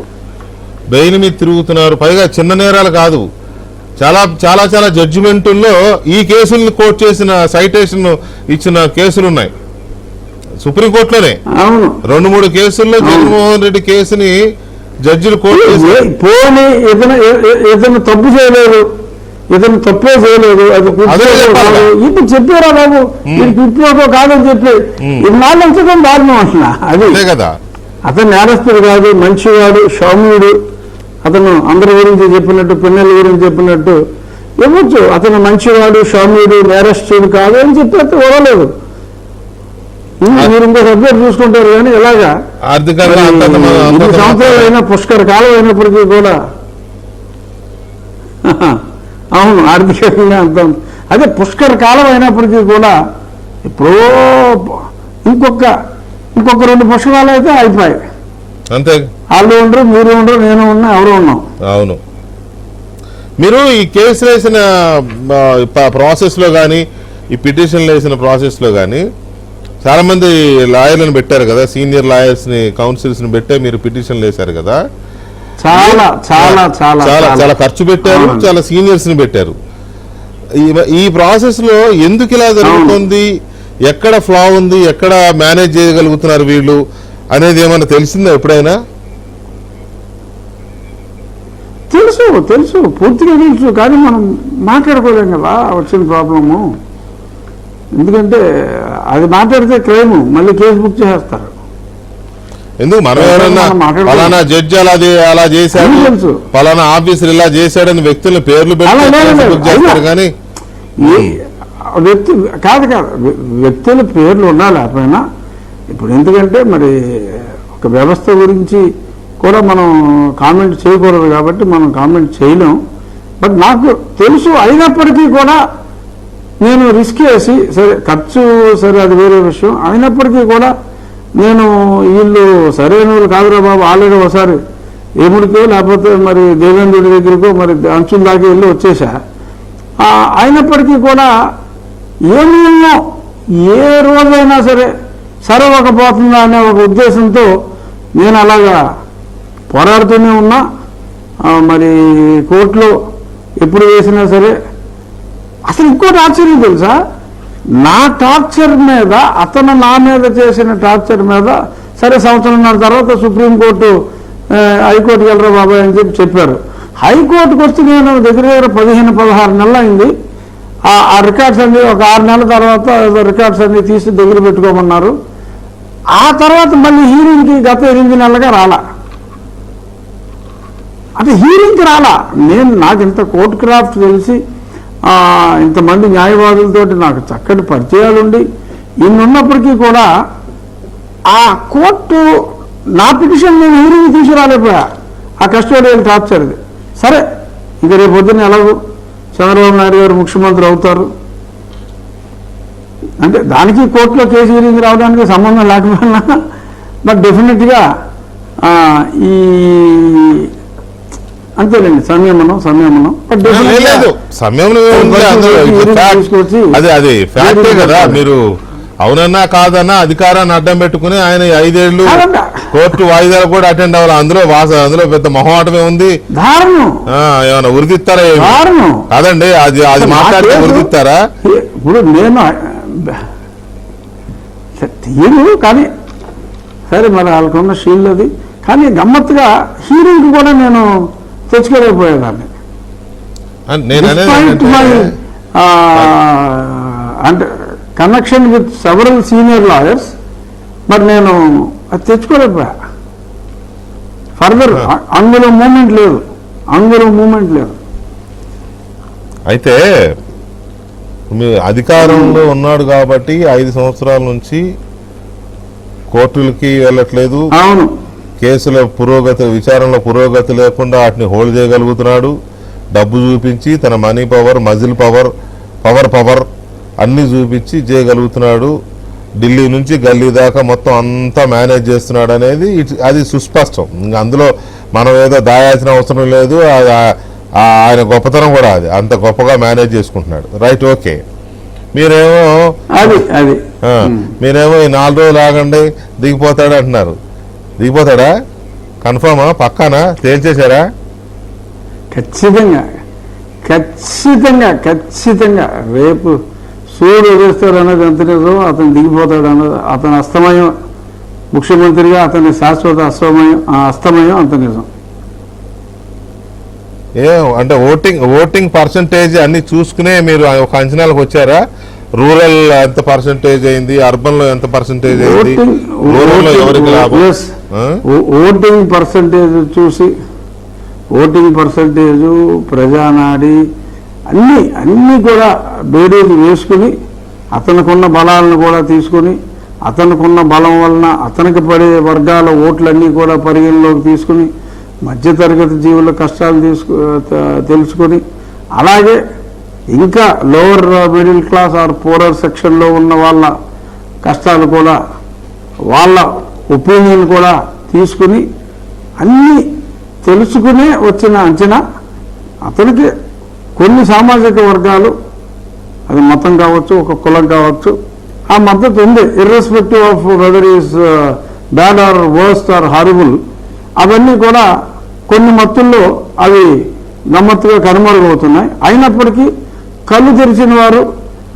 బెయిల్ మీద తిరుగుతున్నారు. పైగా చిన్న నేరాలు కాదు, చాలా చాలా చాలా జడ్జిమెంటుల్లో ఈ కేసుల్ని కోర్టు చేసిన సైటేషన్ ఇచ్చిన కేసులు ఉన్నాయి సుప్రీంకోర్టులోనే. 2-3 కేసుల్లో జగన్మోహన్ రెడ్డి కేసుని జడ్జిలు కోర్టు ఇతను తప్పు చేయలేదు, ఇతను తప్పే చేయలేదు, అది ఇప్పుడు చెప్పారా బాబు ఇప్పుడు కాదని చెప్పి ఇన్నాళ్ళు ఉంచడం దారుణం అంటున్నా. అదే కదా, అతను నేరస్తుడు కాదు, మంచివాడు, సౌమ్యుడు. అతను అందరి గురించి చెప్పినట్టు, పిన్నెల గురించి చెప్పినట్టు ఇవ్వచ్చు. అతను మంచివాడు, సౌమ్యుడు, నేరస్తుడు కాదు అని చెప్పి అతను వదలేదు. మీరు ఇంకో సబ్జెక్ట్ చూసుకుంటారు. కానీ ఇలాగా ఆర్థికంగా 2 సంవత్సరాలు అయినా పుష్కర కాలం అయినప్పటికీ కూడా అవును ఆర్థికంగా అంత అదే పుష్కర కాలం అయినప్పటికీ కూడా ఇప్పుడు ఇంకొక 2 పుష్కరాలు అయితే అయిపోయాయి అంతే. వాళ్ళు ఉండరు, మీరు ఉండరు, నేను ఉన్నా, ఎవరు ఉన్నాం. అవును. మీరు ఈ కేసులు వేసిన ప్రాసెస్లో కానీ, ఈ పిటిషన్లు వేసిన ప్రాసెస్లో కానీ చాలా మంది లాయర్లను పెట్టారు కదా, సీనియర్ లాయర్స్ని, కౌన్సిల్స్ని పెట్టే మీరు పిటిషన్లు వేశారు కదా. చాలా చాలా చాలా చాలా చాలా ఖర్చు పెట్టారు, చాలా సీనియర్స్ని పెట్టారు. ఈ ప్రాసెస్లో ఎందుకు ఇలా జరుగుతుంది, ఎక్కడ ఫ్లా ఉంది, ఎక్కడ మేనేజ్ చేయగలుగుతున్నారు వీళ్ళు అనేది ఏమన్నా తెలిసిందా ఎప్పుడైనా? తెలుసు పూర్తిగా తెలుసు, కానీ మనం మాట్లాడుకోలేం కదా వచ్చిన ప్రాబ్లము. ఎందుకంటే అది మాట్లాడితే క్రైమ్, మళ్ళీ కేసు బుక్ చేసేస్తారు. ఎందుకు మనం ఎవరన్నా పలానా జడ్జి అలా చేశాడు, పలానా ఆఫీసర్ ఇలా చేశాడని వ్యక్తుల పేర్లు పెట్టి కానీ వ్యక్తి కాదు వ్యక్తుల పేర్లు ఉన్నా లేకపోయినా ఇప్పుడు ఎందుకంటే మరి ఒక వ్యవస్థ గురించి కూడా మనం కామెంట్ చేయకూడదు కాబట్టి మనం కామెంట్ చేయలేం. బట్ నాకు తెలుసు, అయినప్పటికీ కూడా నేను రిస్క్ చేసి సరే ఖర్చు సరే అది వేరే విషయం, అయినప్పటికీ కూడా నేను వీళ్ళు సరైన వాళ్ళు కాదురా బాబు, ఆల్రెడీ ఒకసారి ఏముడికో లేకపోతే మరి దేవేంద్రుడి దగ్గరకో మరి అంచుల దాకా వెళ్ళి వచ్చేసా. అయినప్పటికీ కూడా ఏమో ఏ రోజైనా సరే సరవకపోతుందా అనే ఒక ఉద్దేశంతో నేను అలాగా పోరాడుతూనే ఉన్నా. మరి కోర్టులో ఎప్పుడు వేసినా సరే అసలు ఇంకోటి ఆశ్చర్యం తెలుసా, నా టార్చర్ మీద, అతను నా మీద చేసిన టార్చర్ మీద సరే 1.5 సంవత్సరం తర్వాత సుప్రీంకోర్టు హైకోర్టుకి వెళ్ళరా బాబాయ్ అని చెప్పారు. హైకోర్టుకు వస్తే నేను దగ్గర 15-16 నెలలు అయింది. ఆ రికార్డ్స్ అన్ని ఒక 6 నెలల తర్వాత రికార్డ్స్ అన్ని తీసి దగ్గర పెట్టుకోమన్నారు. ఆ తర్వాత మళ్ళీ హీరింగ్కి గత 8 నెలలుగా రాలా. అంటే హీరింగ్కి రాలా. నాకు ఇంత కోర్టు క్రాఫ్ట్ తెలిసి ఇంతమంది న్యాయవాదులతోటి నాకు చక్కటి పరిచయాలు ఉండి ఇన్నున్నప్పటికీ కూడా ఆ కోర్టు నా పిటిషన్ నేను హీరింగ్ తీసుకురాలేకపోయా. ఆ కస్టోడియల్ టార్చర్ది. సరే ఇక రేపు పొద్దున్న ఎలాగో చంద్రబాబు నాయుడు గారు ముఖ్యమంత్రి అవుతారు అంటే దానికి కోర్టులో కేసు హీరింగ్ రావడానికి సంబంధం లేకపోయినా బట్ డెఫినెట్గా ఈ అంతేనండి సంయమనం అదే ఫ్యాక్టే కదా. మీరు అవునన్నా కాదన్నా అధికారాన్ని అడ్డం పెట్టుకుని ఆయన 5 ఏళ్ళు కాదంట. కోర్టు వాయిదాలు కూడా అటెండ్ అవ్వాలి. అందులో పెద్ద మొహమాటమే ఉంది. దారుణం ఏమన్నా ఉరిదిస్తారా ఏమి? దారుణం కాదండి, అది మాట్లాడితే ఉరిదిస్తారా? ఇప్పుడు నేను తీరు కానీ సరే మరి వాళ్ళకున్న షీల్డ్ అది. కానీ గమ్మత్తుగా హీరోకి కూడా నేను తెచ్చుకోలేకపోయేదాన్ని. నేను Despite my, అంటే connection with several senior lawyers, మరి నేను అది తెచ్చుకోలేకపోయా. ఫర్దర్ అందులో మూమెంట్ లేదు. అయితే మీ అధికారంలో ఉన్నాడు కాబట్టి 5 సంవత్సరాల నుంచి కోర్టులకి వెళ్ళట్లేదు. అవును, కేసుల విచారణలో పురోగతి లేకుండా వాటిని హోల్డ్ చేయగలుగుతున్నాడు. డబ్బు చూపించి తన మనీ పవర్, మజిల్ పవర్ అన్నీ చూపించి చేయగలుగుతున్నాడు. ఢిల్లీ నుంచి గల్లీ దాకా మొత్తం అంతా మేనేజ్ చేస్తున్నాడు అనేది అది సుస్పష్టం. అందులో మనం ఏదో దాయాల్సిన అవసరం లేదు. ఆయన గొప్పతనం కూడా అది అంత గొప్పగా మేనేజ్ చేసుకుంటున్నాడు. Right, okay. మీరేమో ఈ 4 రోజులు ఆగండి దిగిపోతాడు అంటున్నారు. దిగిపోతాడా? కన్ఫర్మా? పక్కానా? తేల్చేశారా? ఖచ్చితంగా రేపు సూర్యుడు ఉదయిస్తాడు అన్నది ఎంత నిజం, అతను దిగిపోతాడు అన్నది, అతని అస్తమయం ముఖ్యమంత్రిగా అతని శాశ్వత అస్తమయం అంత నిజం. అంటే ఓటింగ్ పర్సంటేజ్ అన్ని చూసుకునే మీరు ఒక అంచనాలకు వచ్చారా? రూరల్ ఎంత పర్సంటేజ్ అయింది, అర్బన్ లో ఎంత పర్సంటేజ్ అయింది, రూరల్ లో ఎవరికి లాభం? ఓటింగ్ పర్సంటేజ్ చూసి, ఓటింగ్ పర్సంటేజ్, ప్రజానాడి అన్నీ కూడా బేరీలు వేసుకుని, అతనికున్న బలాలను కూడా తీసుకుని, అతనికున్న బలం వలన అతనికి పడే వర్గాల ఓట్లన్నీ కూడా పరిగణలోకి తీసుకుని, మధ్యతరగతి జీవుల కష్టాలు తెలుసుకొని, అలాగే ఇంకా lower middle class or poorer సెక్షన్లో ఉన్న వాళ్ళ కష్టాలు కూడా, వాళ్ళ ఒపీనియన్ కూడా తీసుకుని అన్నీ తెలుసుకునే వచ్చిన అంచనా. అతనికి కొన్ని సామాజిక వర్గాలు, అది మతం కావచ్చు, ఒక కులం కావచ్చు, ఆ మద్దతు ఉంది. Irrespective of whether is bad or worst or horrible, అవన్నీ కూడా కొన్ని మత్తుల్లో అవి గమ్మత్తుగా కనుమరుగవుతున్నాయి. అయినప్పటికీ కళ్ళు తెరిచిన వారు,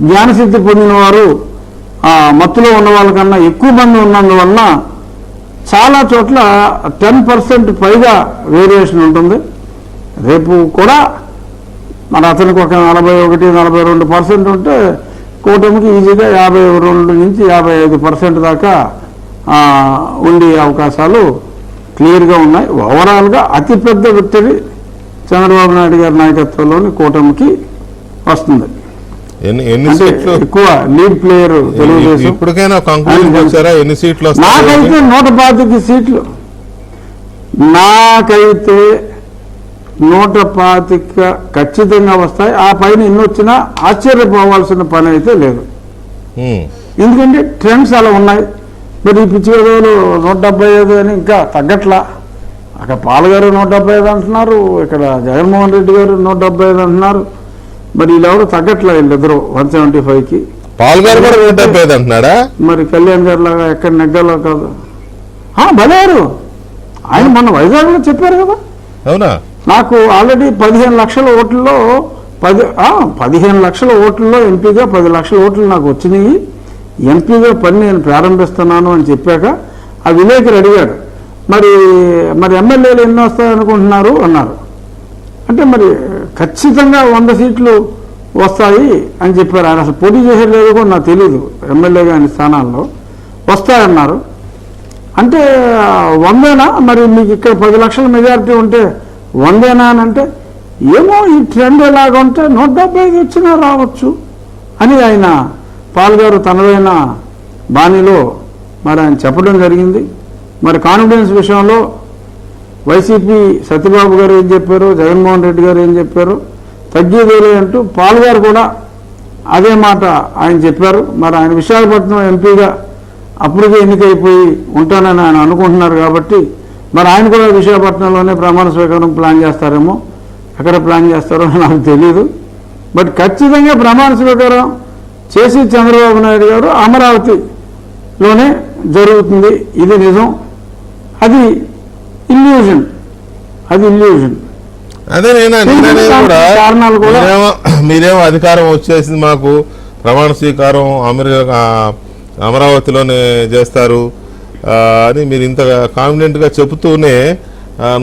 జ్ఞానసిద్ధి పొందిన వారు మత్తులో ఉన్న వాళ్ళకన్నా ఎక్కువ మంది ఉన్నందువలన చాలా చోట్ల 10% పైగా వేరియేషన్ ఉంటుంది. రేపు కూడా మరి అతనికి ఒక 41-42% ఉంటే కూటమికి ఈజీగా 52 నుంచి 55% దాకా ఉండే అవకాశాలు క్లియర్గా ఉన్నాయి. ఓవరాల్గా అతిపెద్ద విక్టరీ చంద్రబాబు నాయుడు గారి నాయకత్వంలోని కూటమికి వస్తుంది. ఎక్కువ లీడ్ ప్లేయర్ తెలుగుదేశం. ఇప్పటికైనా ఎన్ని సీట్లు? నాకైతే 125 సీట్లు. నాకైతే 125 ఖచ్చితంగా వస్తాయి. ఆ పైన ఎన్ని వచ్చినా ఆశ్చర్యపోవాల్సిన పని అయితే లేదు. ఎందుకంటే ట్రెండ్స్ అలా ఉన్నాయి. మరి ఈ పిచ్చి రోజులు 175 అని ఇంకా తగ్గట్లా. అక్కడ పాలగారు 175 అంటున్నారు, ఇక్కడ జగన్మోహన్ రెడ్డి గారు 175 అంటున్నారు. మరి వీళ్ళెవరు తగ్గట్లా, వీళ్ళిద్దరు 175కి. పాల్గారు కూడా 175 అంటున్నాడా? మరి కళ్యాణ్ గారు లాగా ఎక్కడ నెగ్గాలో కాదు. బలేరు ఆయన మొన్న వైజాగ్లో చెప్పారు కదా. అవునా? నాకు ఆల్రెడీ 15 లక్షల ఓట్లలో 15 లక్షల ఓట్లలో ఎంపీగా 10 లక్షల ఓట్లు నాకు వచ్చినాయి. ఎంపీగా పని నేను ప్రారంభిస్తున్నాను అని చెప్పాక ఆ విలేకరు అడిగాడు, మరి ఎమ్మెల్యేలు ఎన్ని వస్తాయనుకుంటున్నారు అన్నారు. అంటే మరి ఖచ్చితంగా 100 సీట్లు వస్తాయి అని చెప్పారు. ఆయన అసలు పోటీ చేసేది కూడా నాకు తెలీదు. ఎమ్మెల్యేగా అన్ని స్థానాల్లో వస్తాయన్నారు. అంటే 100ఏనా? మరి మీకు ఇక్కడ 10 లక్షల మెజారిటీ ఉంటే 100ఏనా అని అంటే, ఏమో ఈ ట్రెండ్ ఎలాగ ఉంటే 175 వచ్చినా రావచ్చు అని ఆయన పాల్గారు తనదైన బాణీలో మరి ఆయన చెప్పడం జరిగింది. మరి కాన్ఫిడెన్స్ విషయంలో వైసీపీ సత్యబాబు గారు ఏం చెప్పారు, జగన్మోహన్ రెడ్డి గారు ఏం చెప్పారు, తగ్గేదేలే అంటూ పాల్గారు కూడా అదే మాట ఆయన చెప్పారు. మరి ఆయన విశాఖపట్నం ఎంపీగా అప్పటికే ఎన్నికైపోయి ఉంటానని ఆయన అనుకుంటున్నారు కాబట్టి మరి ఆయన కూడా విశాఖపట్నంలోనే ప్రమాణ స్వీకారం ప్లాన్ చేస్తారేమో, ఎక్కడ ప్లాన్ చేస్తారో నాకు తెలియదు. బట్ ఖచ్చితంగా ప్రమాణ స్వీకారం చేసి చంద్రబాబు నాయుడు గారు అమరావతిలోనే జరుగుతుంది, ఇది నిజం, అది ఇల్యూజన్. అదే నేనే కూడా కారణాలు కూడా మీరేమో అధికారం వచ్చేసింది మాకు, ప్రమాణ స్వీకారం అమరావతిలోనే చేస్తారు అని మీరు ఇంత కాన్ఫిడెంట్గా చెబుతూనే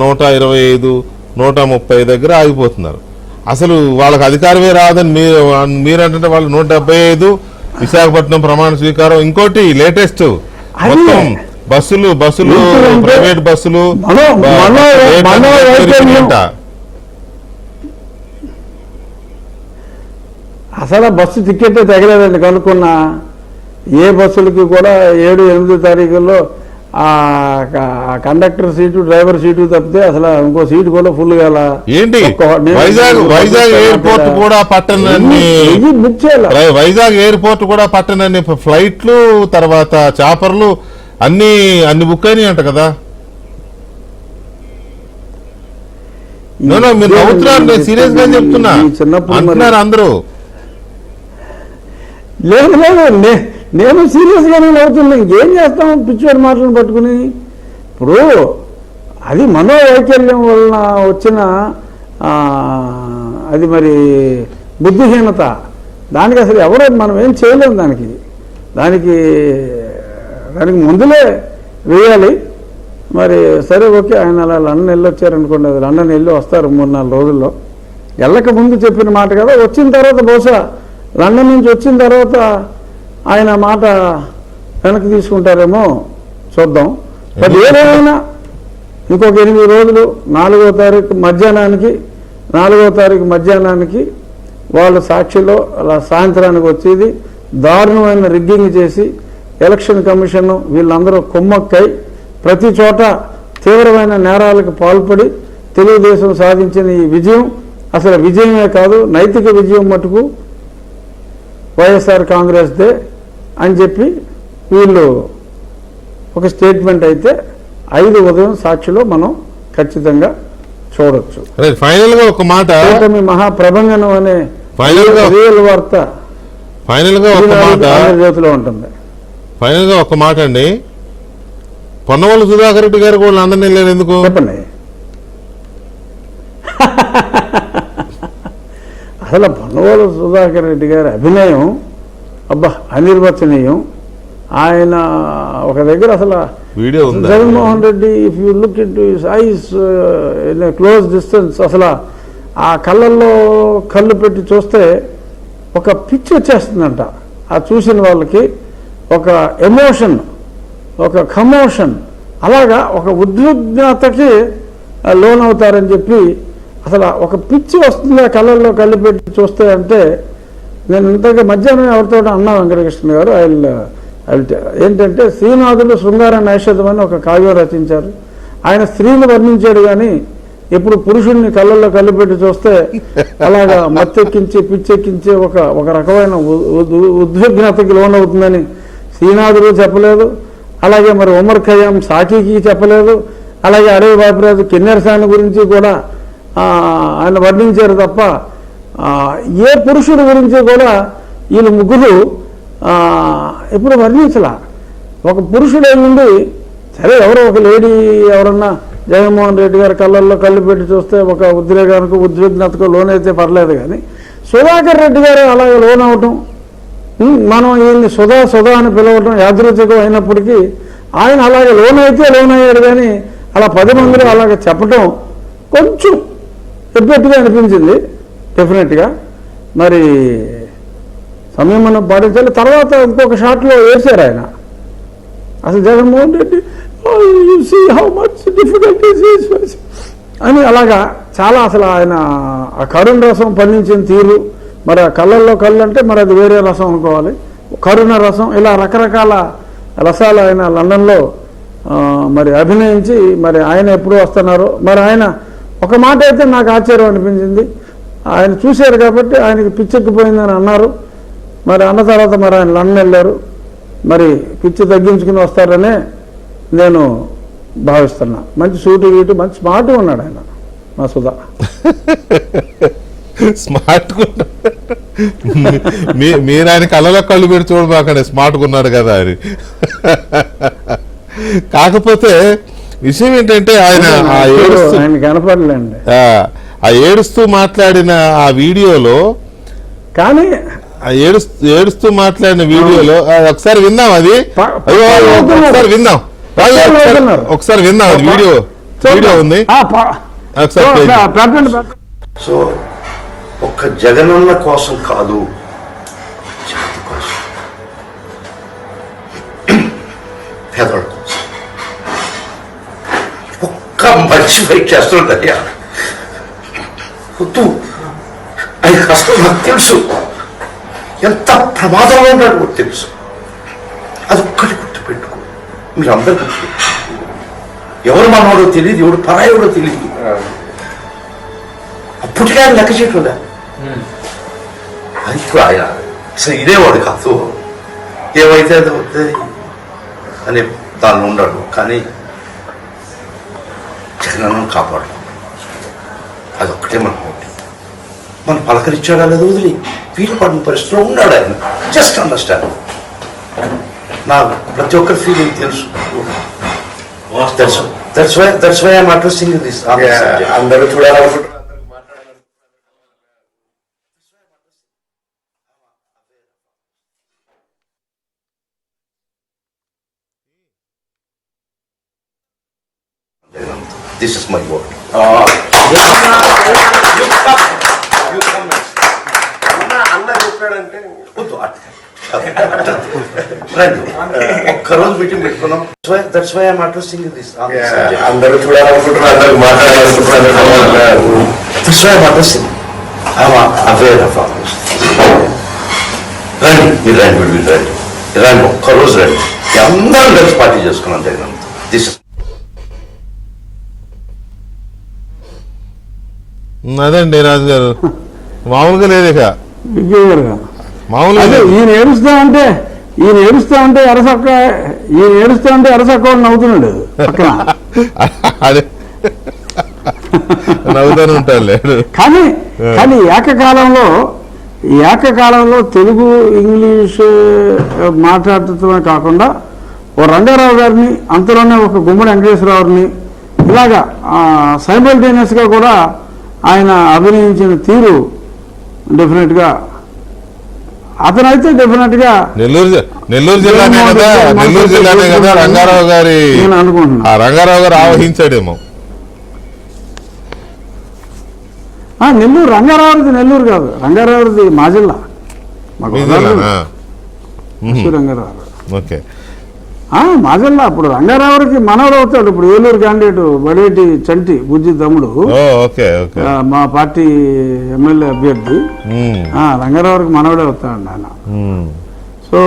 125, 130 దగ్గర ఆగిపోతున్నారు. అసలు వాళ్ళకి అధికారమే రాదని మీరంటే వాళ్ళు 175 విశాఖపట్నం ప్రమాణ స్వీకారం. ఇంకోటి లేటెస్ట్ మొత్తం బస్సులు ప్రైవేట్ బస్సులు అసలు బస్సు టికెట్ తగలేదండి. కనుక్కున్నా ఏ బస్సులకి కూడా 7, 8 తారీఖుల్లో ఆ కండక్టర్ సీటు, డ్రైవర్ సీటు తప్పితే అసలు ఇంకో సీటు కూడా ఫుల్ కాల. ఏంటి వైజాగ్ ఎయిర్పోర్ట్ కూడా పట్టణాన్ని బుక్ చేయాలి. వైజాగ్ ఎయిర్పోర్ట్ కూడా పట్టణాన్ని ఫ్లైట్లు, తర్వాత చాపర్లు అన్ని బుక్ అయినాయి అంట కదా. మీరు నవ్వుతున్నారు, నేను సీరియస్ గా చెప్తున్నా అంటున్నారు అందరూ. లేదు నేను సీరియస్ గానే నవ్వుతున్నా. ఇంకేం చేస్తాం పిచ్చివాడి మాటలను పట్టుకుని. ఇప్పుడు అది మనోవైకల్యం వలన వచ్చిన అది మరి బుద్ధిహీనత. దానికి అసలు ఎవరో మనం ఏం చేయలేము. దానికి ముందులే వేయాలి. మరి సరే ఓకే, ఆయన అలా లండన్ వెళ్ళి వచ్చారనుకోండి, అది లండన్ వెళ్ళి వస్తారు 3-4 రోజుల్లో. వెళ్ళక ముందు చెప్పిన మాట కదా, వచ్చిన తర్వాత బహుశా లండన్ నుంచి వచ్చిన తర్వాత ఆయన మాట వెనక్కి తీసుకుంటారేమో చూద్దాం. బట్ ఏదైనా ఇంకొక 8 రోజులు 4వ తారీఖు మధ్యాహ్నానికి వాళ్ళు సాక్షిలో అలా సాయంత్రానికి వచ్చేది దారుణమైన రిగ్గింగ్ చేసి ఎలక్షన్ కమిషన్ వీళ్ళందరూ కుమ్మక్కై ప్రతి చోట తీవ్రమైన నేరాలకు పాల్పడి తెలుగుదేశం సాధించిన ఈ విజయం అసలు విజయమే కాదు, నైతిక విజయం మటుకు వైఎస్ఆర్ కాంగ్రెస్దే అని చెప్పి వీళ్ళు ఒక స్టేట్మెంట్ అయితే 5 ఉదయం సాక్షిలో మనం ఖచ్చితంగా చూడొచ్చు. ఫైనల్ గా ఒక మాట, మహాప్రభంజనం అనే రియల్ వార్త జ్యోతిలో ఉంటుంది. ఫైనల్ గా ఒక మాట అండి, పొన్నవల్లి సుధాకర్ రెడ్డి గారు కూడా అందరినీ వెళ్ళారు ఎందుకు చెప్పండి. అసలు పొన్నవల్లి సుధాకర్ రెడ్డి గారి అభినయం అనిర్వచనీయం. ఆయన ఒక దగ్గర అసలు video Jaganmohan Reddy if you look in to his eyes in a close distance, అసలు ఆ కళ్ళల్లో కళ్ళు పెట్టి చూస్తే ఒక పిచ్చి వచ్చేస్తుందంట. ఆ చూసిన వాళ్ళకి ఒక ఎమోషన్, ఒక కమోషన్, అలాగా ఒక ఉద్విగ్నతకి లోనవుతారని చెప్పి అసలు ఒక పిచ్చి వస్తుంది ఆ కళ్ళల్లో కళ్ళు పెట్టి చూస్తే. అంటే నేను ఇంతగా మధ్యాహ్నం ఎవరితో అన్నా వెంకటకృష్ణ గారు ఏంటంటే శ్రీనాథులు శృంగార నైషధం అని ఒక కావ్యం రచించారు. ఆయన స్త్రీని వర్ణించాడు కానీ ఎప్పుడు పురుషుడిని కళ్ళల్లో కళ్ళు పెట్టి చూస్తే అలాగా మత్తెక్కించి పిచ్చెక్కించే ఒక రకమైన ఉద్విగ్నతకి లోనవుతుందని శ్రీనాథులు చెప్పలేదు. అలాగే మరి ఉమర్ ఖయ్యాం సాకికి చెప్పలేదు. అలాగే అడవి బాపిరాజు కిన్నెరసాని గురించి కూడా ఆయన వర్ణించారు తప్ప ఏ పురుషుడి గురించి కూడా వీళ్ళు ముగ్గురు ఎప్పుడు వర్ణించలా. ఒక పురుషుడే నుండి సరే ఎవరో ఒక లేడీ ఎవరన్నా జగన్మోహన్ రెడ్డి గారి కళ్ళల్లో కళ్ళు పెట్టి చూస్తే ఒక ఉద్రేగానికి ఉద్విగ్నతకు లోనైతే పర్లేదు, కానీ సుధాకర్ రెడ్డి గారు అలాగే లోనవటం, మనం ఈయన్ని సుధా అని పిలవటం యాదృచ్ఛికం అయినప్పటికీ ఆయన అలాగే లోనయ్యాడు. కానీ అలా 10 మందిలో అలాగే చెప్పటం కొంచెం ఎబ్బెట్టుగా అనిపించింది డెఫినెట్గా. మరి సమయం మనం పాటించాలి. తర్వాత ఇంకొక షాట్లో వేశారు ఆయన అసలు Jaganmohan Reddy how much difficulties అని అలాగా చాలా అసలు ఆయన ఆ కరుణ రసం పండించిన తీరు, మరి ఆ కళ్ళల్లో కళ్ళు అంటే మరి అది వేరే రసం అనుకోవాలి, కరుణ రసం, ఇలా రకరకాల రసాలు ఆయన లండన్లో మరి అభినయించి మరి ఆయన ఎప్పుడు వస్తున్నారో. మరి ఆయన ఒక మాట అయితే నాకు ఆశ్చర్యం అనిపించింది, ఆయన చూశారు కాబట్టి ఆయనకి పిచ్చెక్కిపోయిందని అన్నారు. మరి అన్న తర్వాత మరి ఆయన లండన్ వెళ్ళారు, మరి పిచ్చి తగ్గించుకుని వస్తారనే నేను భావిస్తున్నా. మంచి సూటు గీటు మంచి స్మార్ట్గా ఉన్నాడు ఆయన మా సుధా. స్మార్ట్గా మీరు ఆయన కళ్ళలో కళ్ళు పెట్టి చూడబాకండి, స్మార్ట్గా ఉన్నాడు కదా అని. కాకపోతే విషయం ఏంటంటే ఆయన కనపడలేండి, ఆ ఏడుస్తూ మాట్లాడిన ఆ వీడియోలో, కానీ ఏడుస్తూ మాట్లాడిన వీడియోలో ఒకసారి విందాం, అది ఒకసారి విందాం, ఒకసారి విందాం, అది వీడియో ఉంది ఒకసారి. సో ఒక్క జగనన్న కోసం కాదు, జాతి కోసం, పేదవాళ్ళ కోసం ఒక్క మంచి ఫైట్ చేస్తుంటయ్యా. వద్దు, ఆయన కష్టం నాకు తెలుసు, ఎంత ప్రమాదంలో ఉన్నాడు నాకు తెలుసు. అది ఒక్కటి గుర్తుపెట్టుకో, మీరు అందరూ గుర్తుపెట్టుకో. ఎవరు మనవాడో తెలియదు, ఎవడు పరాయవాడో తెలియదు. అప్పటికే ఆయన లెక్క చేయకుండా అది ఆయన అసలు ఇదేవాడు కాదు, ఏమైతే అది అవుతుంది అని దానిలో ఉన్నాడు. కానీ జగనన్ను కాపాడు, అదొక్కటే మనకు మన పలకరించాడు అనేది వదిలి వీలు పడిన పరిస్థితిలో ఉన్నాడు ఆయన. జస్ట్ అండర్స్టాండ్, నాకు ప్రతి ఒక్కరి ఫీలింగ్ తెలుసు. That's why I'm addressing this. అందరూ చూడాలనుకుంటున్నారు. This is my word. అన్న చెప్పాడంటే ఒక్కరోజు మీటింగ్ పెట్టుకున్నాం. That's why I'm addressing this. అందరూ చూడాలనుకుంటున్నారు, అందరూ మాట్లాడాలనుకుంటున్నారు. That's why I'm addressing. I'm aware of all this. రండి, మీరు రండి, మీరు రండి, రండి, ఒక్కరోజు రండి, అందరం కలిసి పార్టీ చేసుకున్నాం జగన్. దిస్ ఇస్ అదండి రాజు గారు, మామూలుగా లేదు ఇక, మామూలుగా ఈయన ఏడుస్తా ఉంటే ఎరసక్క నవ్వుతున్నాడు పక్కన. అదే నవ్వుతానే ఉంటాడు. కానీ ఏకకాలంలో తెలుగు ఇంగ్లీష్ మాట్లాడటమే కాకుండా ఓ రంగారావు గారిని, అంతలోనే ఒక గుమ్మడి వెంకటేశ్వరరావుని, ఇలాగా సైమల్టేనియస్గా కూడా ఆయన అభినయించిన తీరు డెఫినెట్గా, అతనైతే డెఫినెట్గా నెల్లూరు జిల్లానే కదా రంగారావు గారి, నేను అనుకుంటున్నా రంగారావు గారు ఆవహించాడేమో. నెల్లూరు, రంగారావుది నెల్లూరు కాదు, రంగారావుది మా జిల్లా, రంగారావు. ఓకే, మా జిల్లా. అప్పుడు రంగారావుకి మనవడు అవుతాడు, ఇప్పుడు ఏలూరు క్యాండిడేట్ బడేటి చంటి బుజ్జి తమ్ముడు, మా పార్టీ ఎమ్మెల్యే అభ్యర్థి. రంగారావుకి మనవడే అవుతాడు ఆయన. సో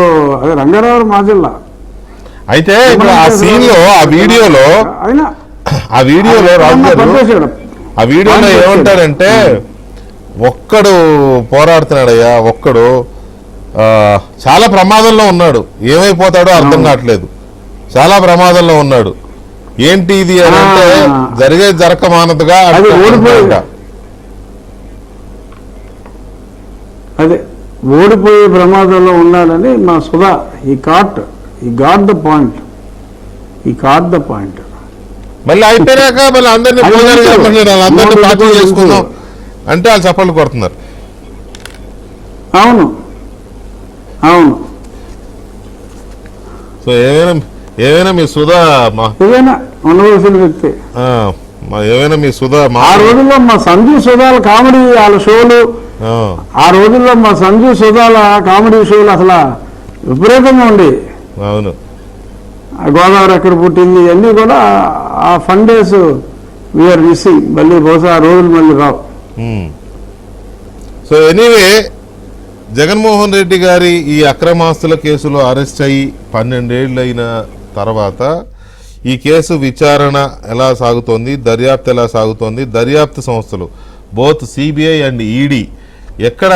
అదే రంగారావు మా జిల్లా. అయితే ఇప్పుడు ఆ సీన్ లో, ఆ వీడియోలో ఆ వీడియోలో ఏమంటారంటే, ఒక్కడు పోరాడుతున్నాడయ్యా, ఒక్కడు చాలా ప్రమాదంలో ఉన్నాడు, ఏమైపోతాడో అర్థం కావట్లేదు, చాలా ప్రమాదంలో ఉన్నాడు, ఏంటి ఇది అని అంటే జరిగేది జరక మానదుగా అదే ఓడిపోయే ప్రమాదంలో ఉండాలని మా సుధా ఈ గాట్ ద పాయింట్. మళ్ళీ అయిపోయాక మళ్ళీ అందరినీ పార్టీ చేసుకుందాం అంటే వాళ్ళు చప్పట్లు కొడుతున్నారు. అవును. సో ఏమైనా మీ సుధా ఉండవలసిన వ్యక్తి, ఏమైనా మీ సుధా ఆ రోజుల్లో మా సంజు సుధాల కామెడీ వాళ్ళ షోలు, ఆ రోజుల్లో మా సంజు సుధాల కామెడీ షోలు అసలు విపరీతంగా ఉండి. అవును, గోదావరి ఎక్కడ పుట్టింది ఇవన్నీ కూడా ఆ ఫన్ డేస్ వీఆర్ మిస్సింగ్. మళ్ళీ బహుశా ఆ రోజులు మళ్ళీ రావు. సో ఎనీవే, జగన్మోహన్ రెడ్డి గారి ఈ అక్రమాస్తుల కేసులో అరెస్ట్ అయ్యి 12 ఏళ్ళు అయిన తర్వాత ఈ కేసు విచారణ ఎలా సాగుతోంది, దర్యాప్తు ఎలా సాగుతోంది, దర్యాప్తు సంస్థలు బోత్ సిబిఐ అండ్ ఈడీ ఎక్కడ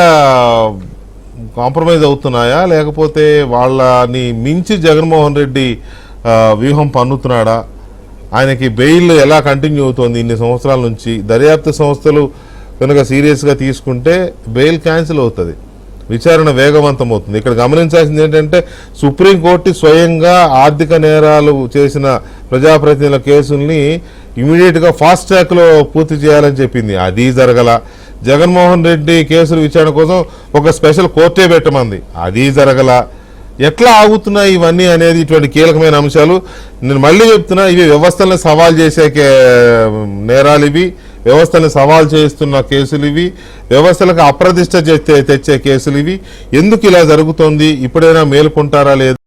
కాంప్రమైజ్ అవుతున్నాయా, లేకపోతే వాళ్ళని మించి జగన్మోహన్ రెడ్డి వ్యూహం పన్నుతున్నాడా, ఆయనకి బెయిల్ ఎలా కంటిన్యూ అవుతోంది ఇన్ని సంవత్సరాల నుంచి, దర్యాప్తు సంస్థలు కనుక సీరియస్గా తీసుకుంటే బెయిల్ క్యాన్సిల్ అవుతుంది, విచారణ వేగవంతం అవుతుంది. ఇక్కడ గమనించాల్సింది ఏంటంటే సుప్రీంకోర్టు స్వయంగా ఆర్థిక నేరాలు చేసిన ప్రజాప్రతినిధుల కేసుల్ని ఇమీడియట్గా ఫాస్ట్ ట్రాక్లో పూర్తి చేయాలని చెప్పింది, అది జరగల. జగన్మోహన్ రెడ్డి కేసుల విచారణ కోసం ఒక స్పెషల్ కోర్టే పెట్టమంది, అది జరగల. ఎట్లా ఆగుతున్నాయి ఇవన్నీ అనేది ఇటువంటి కీలకమైన అంశాలు. నేను మళ్ళీ చెప్తున్నా, ఇవి వ్యవస్థలను సవాల్ చేసే నేరాలు, ఇవి వ్యవస్థలను సవాల్ చేస్తున్న కేసులు, ఇవి వ్యవస్థలకు అప్రతిష్ట తెచ్చే కేసులు, ఇవి ఎందుకు ఇలా జరుగుతోంది, ఇప్పుడైనా మేలుకుంటారా లేదా